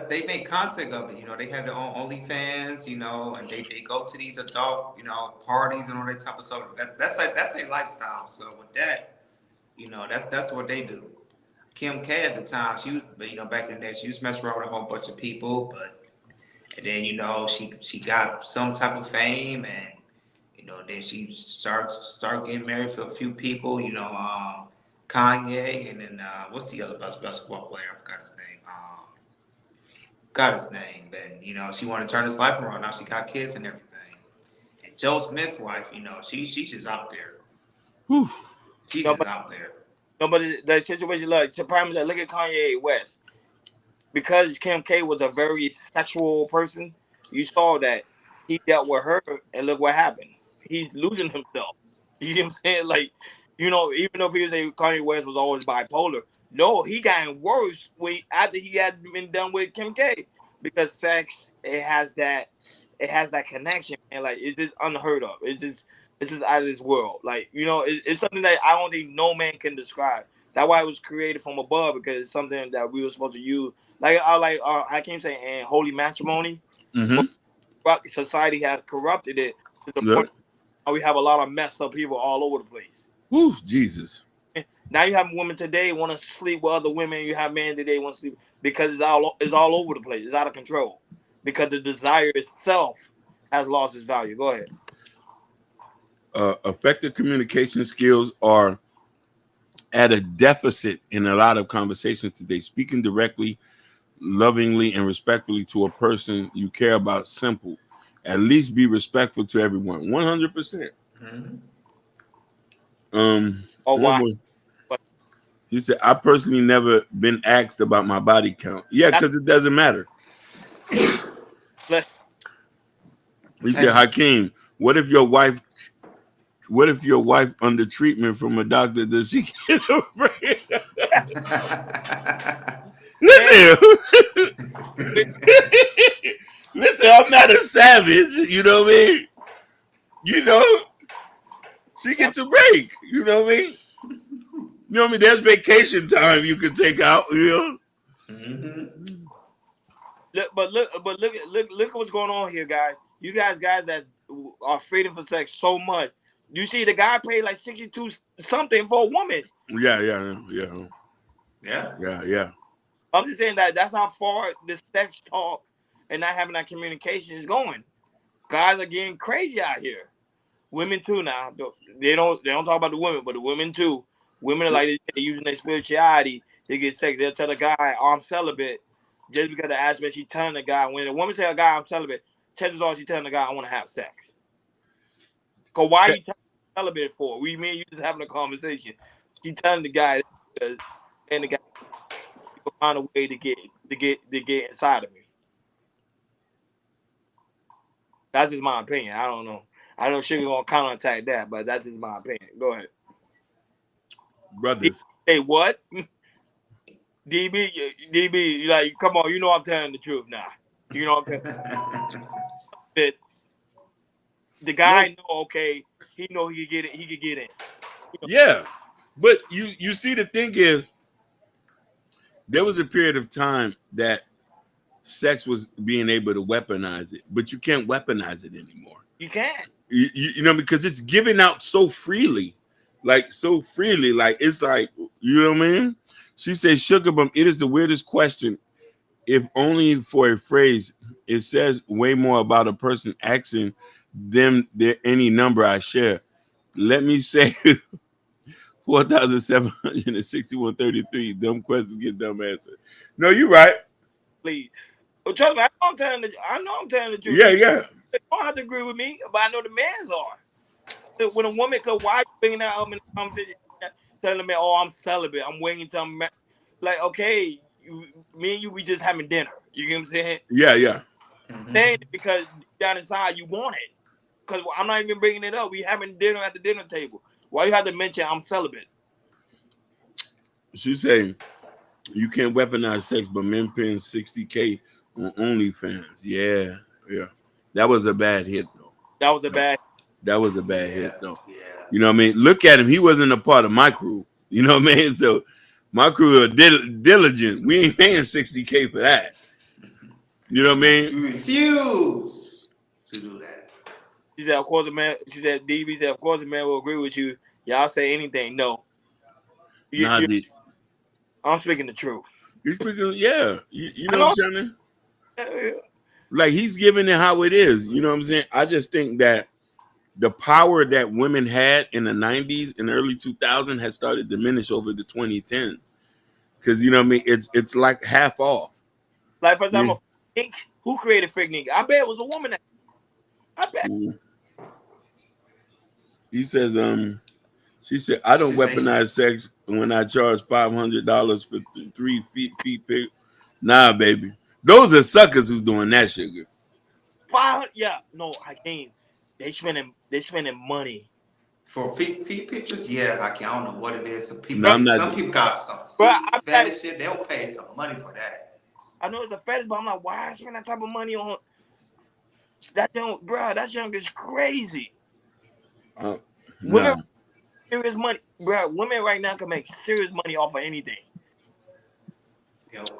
they make content of it. You know, they have their own OnlyFans, you know, and they go to these adult, you know, parties and all that type of stuff. That's their lifestyle. So with that, you know, that's what they do. Kim K at the time, she was, you know, back in the day, she was messing around with a whole bunch of people, and then, you know, she got some type of fame, and, you know, then she start getting married for a few people, you know, Kanye, and then what's the other basketball player? I forgot his name. And, you know, she wanted to turn his life around. Now she got kids and everything. And Joe Smith's wife, you know, she's just out there. Whew. She's just out there. No, but the situation, look at Kanye West. Because Kim K was a very sexual person, you saw that he dealt with her, and look what happened. He's losing himself. You know what I'm saying? Like, you know, even though people say Kanye West was always bipolar, no, he got worse after he had been done with Kim K, because sex has that connection, and like it's just unheard of. It's just out of this world. Like, you know, it's something that I don't think no man can describe. That's why it was created from above, because it's something that we were supposed to use. I can't say, and holy matrimony. But society has corrupted it to the point where we have a lot of messed up people all over the place. Whew, Jesus. Now you have women today want to sleep with other women. You have men today want to sleep, because it's all over the place. It's out of control because the desire itself has lost its value. Go ahead. Effective communication skills are at a deficit in a lot of conversations today. Speaking directly, lovingly, and respectfully to a person you care about. Simple. At least be respectful to everyone. 100%. Why? He said, I personally never been asked about my body count. Yeah, because it doesn't matter. He said, Hakeem, what if your wife under treatment from a doctor, does she get a break? Listen, I'm not a savage, you know what I mean? You know, she gets a break, you know what I mean? You know what I mean? There's vacation time you can take out, you know? Look at what's going on here, guys. You guys that are freedom for sex so much. You see, the guy paid like 62 something for a woman. Yeah. I'm just saying that's how far the sex talk and not having that communication is going. Guys are getting crazy out here. Women too now. They don't talk about the women, but the women too. Women are like they're using their spirituality to get sex. They'll tell the guy, oh, I'm celibate, just because the aspect she telling the guy. When a woman tell a guy I'm celibate, chances are she telling the guy I want to have sex. Cause why are you celibate for? We mean you just having a conversation. She telling the guy, and the guy will find a way to get inside of me. That's just my opinion. I don't know. I know Sugar gonna counterattack that, but that's just my opinion. Go ahead, brothers. Hey, what? DB, like, come on, you know I'm telling the truth now. You know what I'm saying? the guy know, okay, he know he could get it. He could get in. Yeah, but you see, the thing is, there was a period of time that sex was being able to weaponize it, but you can't weaponize it anymore. You can't. You know, because it's given out so freely, like it's like, you know what I mean? She says, "Sugar bum, it is the weirdest question. If only for a phrase, it says way more about a person asking them their any number I share. Let me say 4,761.33. Dumb questions get dumb answers. No, you're right. Please. Well, trust me, I know I'm telling the truth. Yeah, yeah. You don't have to agree with me, but I know the man's are. When a woman could, why you bringing that up in the conversation, telling me, "Oh, I'm celibate. I'm waiting until I'm like, okay, me and you, we just having dinner." You get what I'm saying? Yeah, yeah. Saying it because down inside you want it. Because I'm not even bringing it up. We having dinner at the dinner table. Why you have to mention I'm celibate? She's saying you can't weaponize sex, but men paying $60K on OnlyFans. Yeah, yeah. That was a bad hit, though. That was a bad hit, though. You know what I mean? Look at him. He wasn't a part of my crew. You know what I mean? So my crew are diligent. We ain't paying $60K for that. You know what I mean? We refuse to do that. She said, "Of course, a man." She said, "DB said, of course, a man will agree with you. Y'all say anything. No, I'm speaking the truth. You're speaking, yeah. You know what I'm saying? Yeah. Like, he's giving it how it is. You know what I'm saying? I just think that the power that women had in the 90s and early 2000s has started to diminish over the 2010s. Because, you know what I mean? It's like half off. Like, for example, Nick, who created Fake Nick? I bet it was a woman. I bet. Ooh. He says, she said, I don't weaponize sex when I charge $500 for 3 feet pic. Nah, baby. Those are suckers who's doing that, sugar. Yeah, no, Hakeem. They spending money for feet pictures. Yeah, I don't know what it is. Some people, some people got some fetish shit. They'll pay some money for that. I know it's a fetish, but I'm like, why I spend that type of money on that? Bro, that junk is crazy. Women, serious money, bro. Women right now can make serious money off of anything.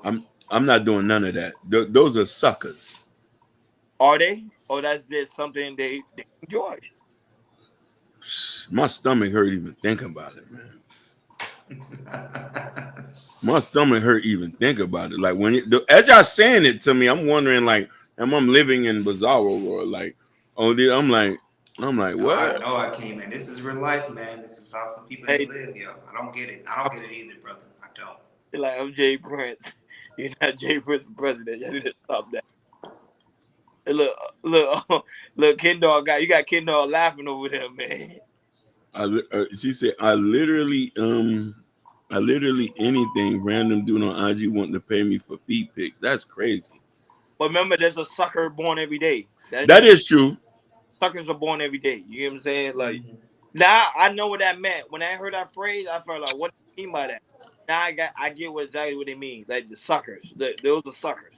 I'm not doing none of that. Those are suckers. Are they? Or that's just something they enjoy? My stomach hurt even thinking about it, man. My stomach hurt even think about it. Like, when as y'all saying it to me, I'm wondering, like, am I living in Bizarro world? Like, I'm like, what? I know I came in. This is real life, man. This is how some people live, yo. I don't get it. I don't get it either, brother. I don't. You're like, I'm Jay Prince. You're not Jay Prince for president. You need to stop that. Hey, look, Ken Dog you got Ken Dog laughing over there, man. She said, I literally anything random dude on IG wanting to pay me for feet pics. That's crazy. But remember, there's a sucker born every day. That is true. Suckers are born every day. You know what I'm saying? Like, now I know what that meant. When I heard that phrase, I felt like, what do you mean by that? Now I get exactly what it means. Like, the suckers. Those are suckers.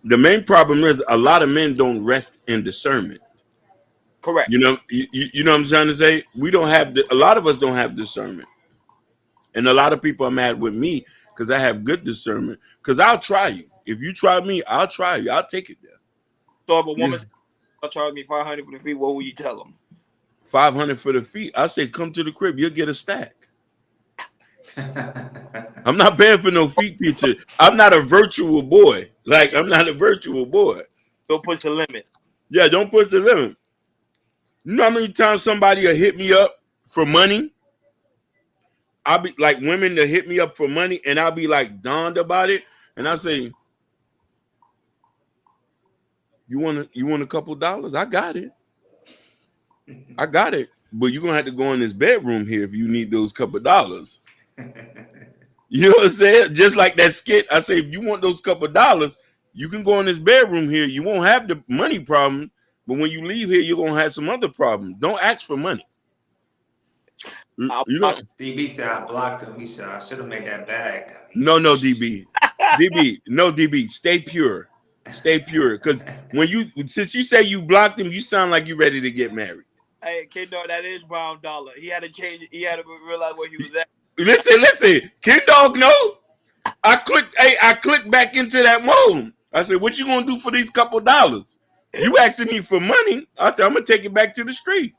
The main problem is a lot of men don't rest in discernment. Correct. You know what I'm trying to say? We don't have a lot of us don't have discernment. And a lot of people are mad with me because I have good discernment. Because I'll try you. If you try me, I'll try you. I'll take it there. So if a woman charge me $500 for the feet, what will you tell them? $500 for the feet. I say, come to the crib. You'll get a stack. I'm not paying for no feet picture. I'm not a virtual boy. Like, I'm not a virtual boy. Don't push the limit. Yeah, don't push the limit. You know how many times somebody will hit me up for money? I'll be like, women that hit me up for money, and I'll be like dawned about it, and I say, you want a couple dollars? I got it. I got it. But you're gonna have to go in this bedroom here if you need those couple dollars. You know what I'm saying? Just like that skit, I say, if you want those couple dollars, you can go in this bedroom here. You won't have the money problem, but when you leave here, you're gonna have some other problems. Don't ask for money. You know, DB said I blocked him. He said I should have made that bag. No, DB. DB, no, DB. Stay pure. Stay pure, because since you say you blocked him, you sound like you ready to get married. Hey, kid, no, that is Brown Dollar. He had to change. He had to realize where he was at. Listen, Kid Dog, no. I clicked back into that mode. I said, "What you gonna do for these couple dollars? You asking me for money?" I said, "I'm gonna take it back to the street."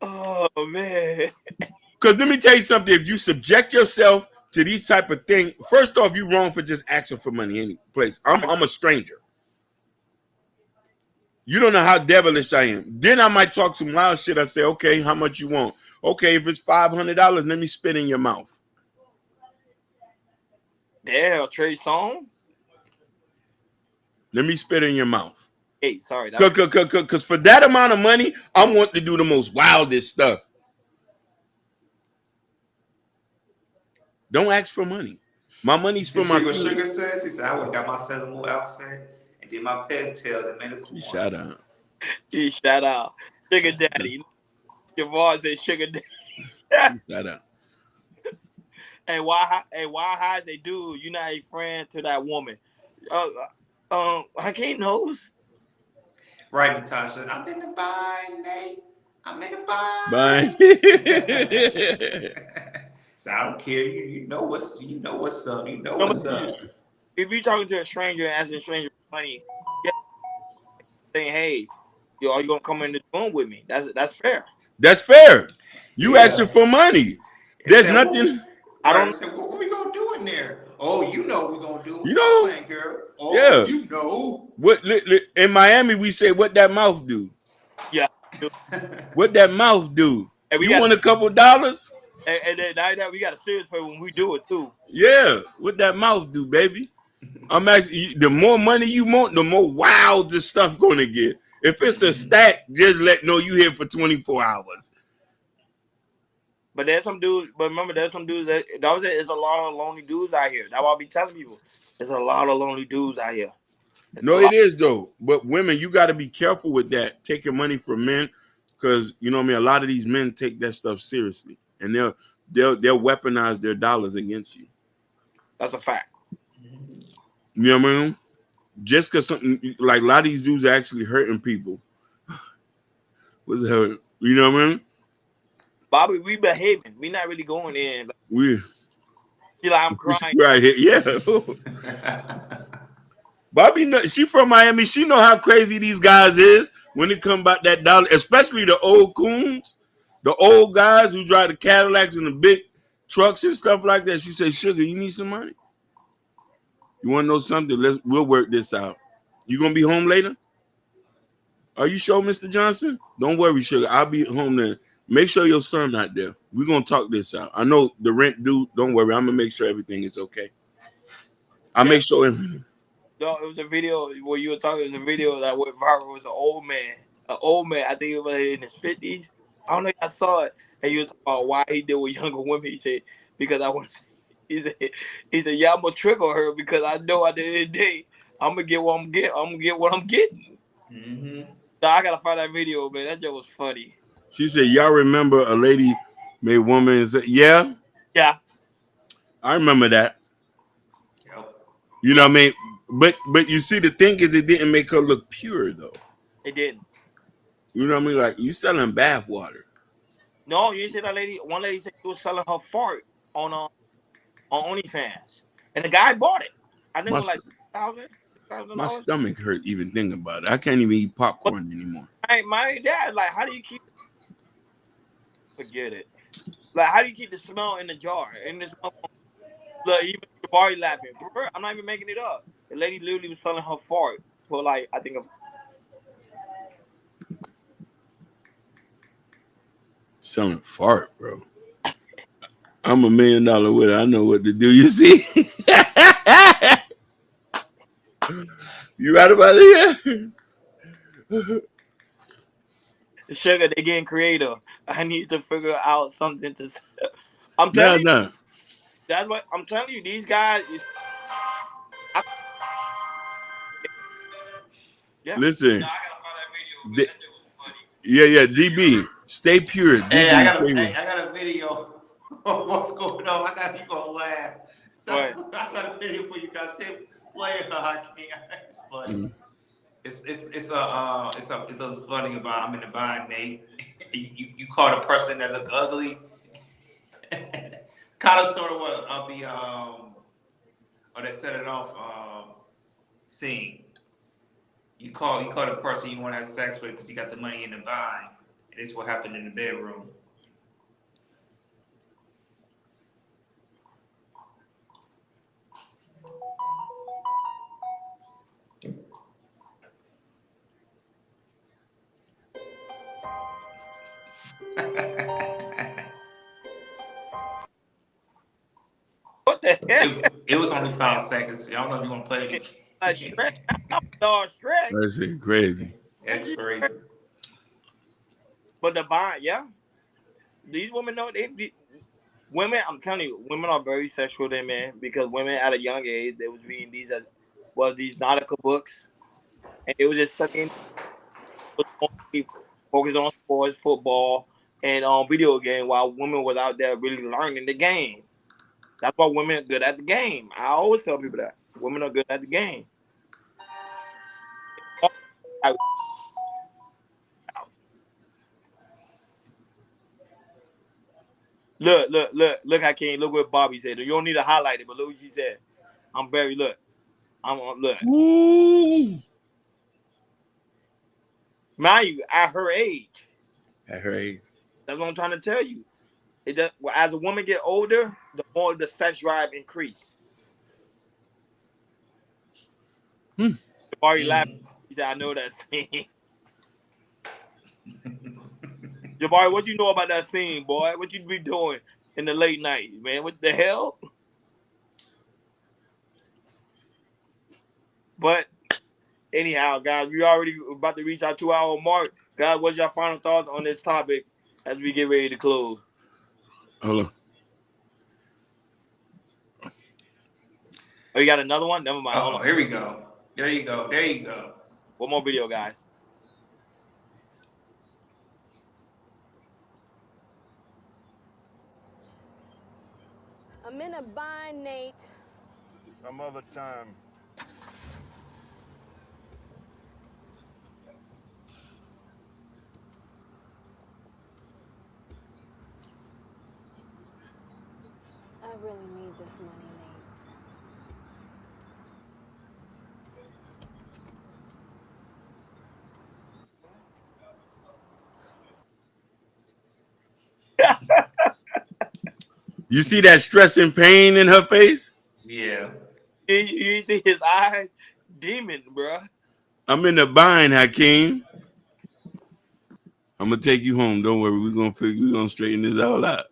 Oh man. Because let me tell you something. If you subject yourself to these type of things, first off, you wrong for just asking for money any place. I'm a stranger. You don't know how devilish I am. Then I might talk some loud shit. I say, okay, how much you want? Okay, if it's $500, let me spit in your mouth. Damn, Trey Songz. Let me spit in your mouth. Hey, sorry. Because for that amount of money, I want to do the most wildest stuff. Don't ask for money. My money's for my what kids. Sugar says? He said, I would have got myself a little outfit and did my pigtails and made a cool. Shout out. He shout out. Sugar Daddy. Your boy said Sugar Daddy. Shout out. Hey, why high is a dude? You're not a friend to that woman. I can't knows. Right, Natasha. I'm in the bind, Nate. I'm in the bind. So I don't care. You know what's up. You know what's up. If you're talking to a stranger and asking a stranger for money, yeah, saying, "Hey, are you gonna come in the room with me?" That's fair. That's fair. You asking for money. There's nothing. I don't say, what we gonna do in there? Oh, you know we're gonna do. You know, playing, girl. Oh, yeah. You know. What in Miami we say? What that mouth do? Yeah. What that mouth do? Hey, you want a couple dollars? And then that we got a serious for when we do it too. Yeah. What that mouth do, baby? I'm actually the more money you want, the more wild this stuff gonna get. If it's a stack, just know you here for 24 hours. But there's some dudes. But remember, there's some dudes there's a lot of lonely dudes out here. That's why I be telling people. There's a lot of lonely dudes out here. No, it is though. But women, you got to be careful with that. Taking money from men, because you know what I mean. A lot of these men take that stuff seriously, and they'll weaponize their dollars against you. That's a fact. You know what I mean? Just because something like a lot of these dudes are actually hurting people. What's it hurt? You know what I mean? Bobby, we behaving. We not really going in. We. She like I'm crying. Right here, yeah. Bobby, she from Miami. She know how crazy these guys is when it come about that dollar, especially the old coons, the old guys who drive the Cadillacs and the big trucks and stuff like that. She say, "Sugar, you need some money? You want to know something? We'll work this out. You gonna be home later? Are you sure, Mr. Johnson? Don't worry, Sugar. I'll be home then. Make sure your son not there. We're gonna talk this out. I know the rent due. Don't worry. I'm gonna make sure everything is okay. I'll make sure." No, it was a video where you were talking. It was a video that went viral. It was an old man. An old man. I think it was in his 50s. I don't know if I saw it. And you were talking about why he did with younger women. He said, because I want to. He said, yeah, I'm gonna trickle her because I know at the end of the day, I'm gonna get what I'm getting. I'm gonna get what I'm getting. Mm-hmm. So I gotta find that video, man. That joke was funny. She said, y'all remember a lady made woman and said, yeah? Yeah. I remember that. Yep. You know what I mean? But you see, the thing is, it didn't make her look pure, though. It didn't. You know what I mean? Like, you selling bath water. No, you see that lady? One lady said she was selling her fart on OnlyFans. And the guy bought it. I think it was like $1,000. My stomach hurt even thinking about it. I can't even eat popcorn anymore. My dad, like, how do you keep... Forget it. Like, how do you keep the smell in the jar? And the smell... Look, even Jabari laughing. I'm not even making it up. The lady literally was selling her fart for, like, I think... Selling fart, bro. I'm $1 million winner. I know what to do. You see? You right about it? Sugar, they getting creative. I need to figure out something to. I'm telling you. No. That's what I'm telling you. These guys. Yeah. Listen. Yeah. DB, stay pure. DB, hey, I got a video. What's going on? You gonna laugh. So I saw the video for you guys. player. I can't. It's funny. It's funny about I'm in the bind, Nate. you call the person that look ugly. Kind of sort of what I'll be or they set it off scene. You call the person you want to have sex with because you got the money in the bind. And this is what happened in the bedroom. What the hell? It was only 5 seconds. I don't know if you want to play it. Shrek. Dog Shrek. That's crazy. That's crazy. But the bond, yeah. These women know women. I'm telling you, women are very sexual, then man, because women at a young age they was reading these nautical books, and it was just stuck in focused on sports, football, and video game, while women was out there really learning the game. That's why women are good at the game. I always tell people that women are good at the game. Look, Hakeem. Look what Bobby said. You don't need to highlight it, but look what she said. I'm very look. Look. Ooh. Mind you, at her age. At her age. That's what I'm trying to tell you. As a woman get older, the more the sex drive increase. Jabari laughed. He said, "I know that scene." Jabari, what you know about that scene, boy? What you be doing in the late night, man? What the hell? But anyhow, guys, we already about to reach our 2-hour mark. Guys, what's your final thoughts on this topic as we get ready to close? Hold on. Oh, you got another one? Never mind. Oh, here we go. There you go. There you go. One more video, guys. I'm in a bind, Nate. Some other time. I really need this money, You see that stress and pain in her face? Yeah. You see his eyes? Demon, bro. I'm in the bind, Hakeem. I'm gonna take you home. Don't worry. We're gonna straighten this all out.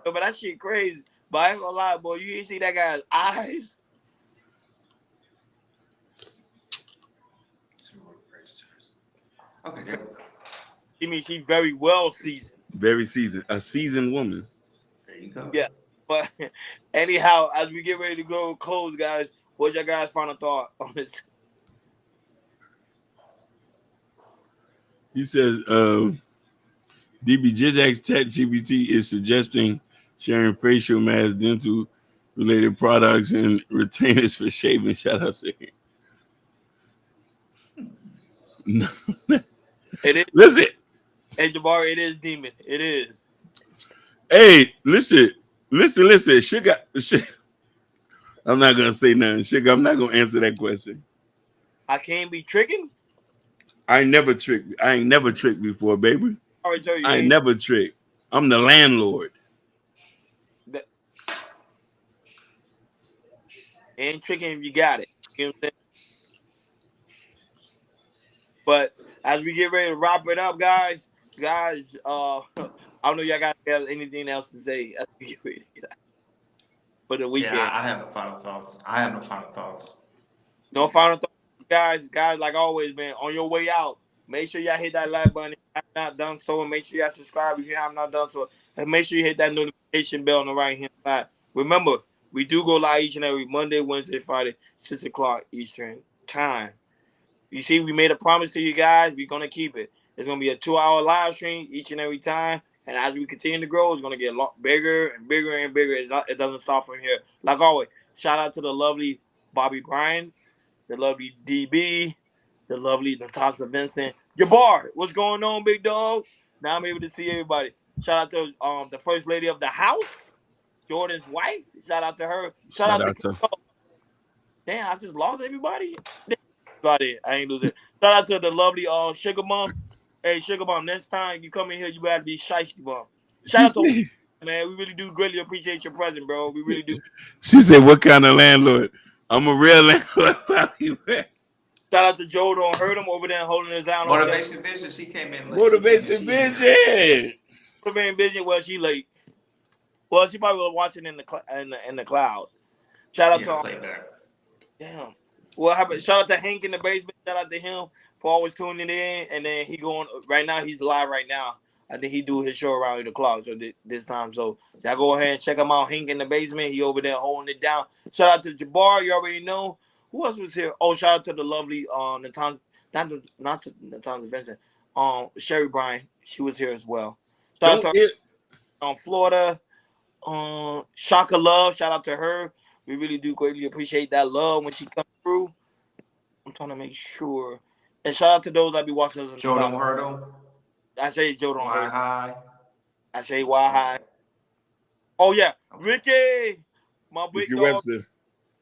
But that shit crazy. But I ain't gonna lie, boy. You ain't see that guy's eyes? Okay, there we go. You mean she's very well seasoned? Very seasoned. A seasoned woman. There you go. Yeah. But anyhow, as we get ready to go close, guys, what's your guys' final thought on this? He says, DB Jizak's ChatGPT is suggesting sharing facial mask, dental related products, and retainers for shaving. Shout out to him. No. It is. Listen. Hey, Jabari, it is demon. It is. Hey, listen. Sugar. I'm not gonna say nothing. Sugar, I'm not gonna answer that question. I can't be tricking? I ain't never tricked before, baby. I ain't never tricked. I'm the landlord. Ain't tricking if you got it. You know what I'm saying? But as we get ready to wrap it up, guys, I don't know if y'all guys have anything else to say as we get ready for the weekend. Yeah, I have no final thoughts. No final thoughts, guys. Guys, like always, man, on your way out, make sure y'all hit that like button if you have not done so, and make sure y'all subscribe if you have not done so, and make sure you hit that notification bell on the right-hand side. Remember, we do go live each and every Monday, Wednesday, Friday, 6 o'clock Eastern time. You see, we made a promise to you guys. We're going to keep it. It's going to be a 2-hour live stream each and every time. And as we continue to grow, it's going to get a lot bigger and bigger and bigger. It doesn't stop from here. Like always, shout out to the lovely Bobby Bryan the lovely DB, the lovely Natasha Vincent. Jabbar, what's going on, big dog? Now I'm able to see everybody. Shout out to the first lady of the house, Jordan's wife. Shout out to her. Shout out to Damn, I just lost everybody. About it. I ain't losing. Shout out to the lovely Sugar Mom. Hey, Sugar Mom, next time you come in here, you better be shiesty bum. Shout out to man. We really do greatly appreciate your presence, bro. We really do. She said, "What kind of landlord? I'm a real landlord." Shout out to Joe. Don't hurt him over there holding us down. Motivation Vision, she came in late. Motivation Vision. Motivation Vision. Well, she late. Well, she probably was watching in the cloud. Shout out to playback. Damn. Well, shout out to Hank in the basement. Shout out to him for always tuning in. And then he going right now. He's live right now. I think he do his show around the clock. So this time, so y'all go ahead and check him out. Hank in the basement. He over there holding it down. Shout out to Jabbar. You already know. Who else was here? Oh, shout out to the lovely Natasha, not to Natasha Vincent. Sherry Bryan. She was here as well. Shout out to her, Florida. Shaka Love. Shout out to her. We really do greatly appreciate that love when she comes through. I'm trying to make sure. And shout out to those that be watching us. Joe Don't Hurdle. I say Joe Don't Hurdle. High. I say Why High. Oh yeah, Ricky, my big dog. Webster.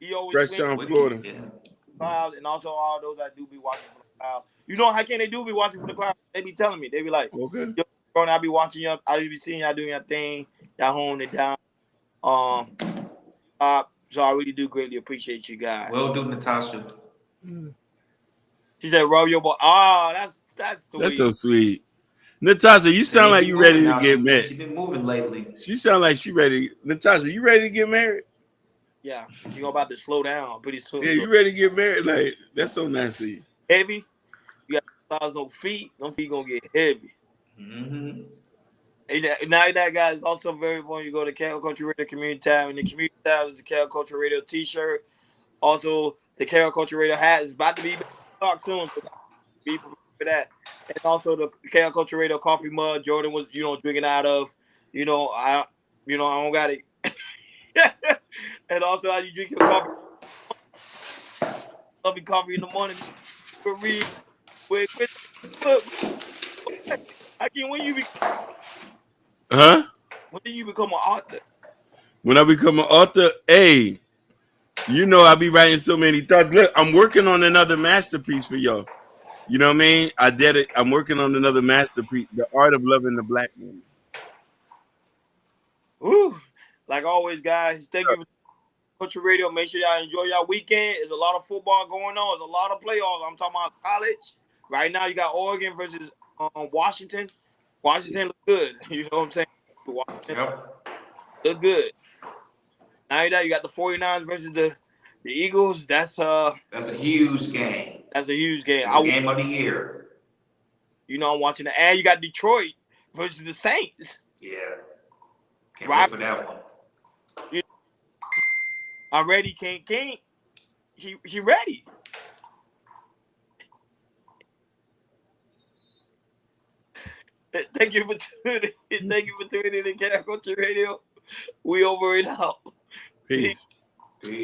He always Fresh Town, Florida. Yeah. And also all those that do be watching from the cloud. You know how can they do be watching from the cloud? They be telling me. They be like, okay, yo, bro, I be watching y'all. I be seeing y'all doing your thing. Y'all holding it down. So I really do greatly appreciate you guys. Well do, Natasha. She said, "Rub your boy." Oh, that's sweet. That's so sweet. Natasha, you sound like you ready to get married. She's been moving lately. She sound like she ready. Natasha, you ready to get married? Yeah, she about to slow down pretty soon. Yeah, you ready to get married? Like, that's so nice of you. Heavy. You got size no feet. Them feet gonna get heavy. Mm-hmm. And now that guys also very important. You go to Carol Culture Radio Community tab, and the community tab is the Carol Culture Radio T-shirt. Also, the Carol Culture Radio hat is about to be dark soon. So be prepared for that. And also the Carol Culture Radio coffee mug Jordan was, drinking out of. I don't got it. And also how you drink your coffee. Lovely coffee in the morning. Read. I can't when you be. Huh? When did you become an author? When I become an author, hey, I be writing so many thoughts. Look, I'm working on another masterpiece for y'all. You know what I mean? I did it. I'm working on another masterpiece, The Art of Loving the Black Woman. Woo! Like always, guys, thank you for Culture Radio. Make sure y'all enjoy y'all weekend. There's a lot of football going on. There's a lot of playoffs. I'm talking about college. Right now, you got Oregon versus Washington. Washington look good. You know what I'm saying? Washington look good. Now that you got the 49ers versus the Eagles. That's a huge game. That's a huge game. It's a game of the year. I'm watching the and you got Detroit versus the Saints. Yeah. Can't wait for that one. I'm ready, King. She ready. Thank you for tuning in. Thank you for tuning in to Carol Culture Radio. We over and out. Peace.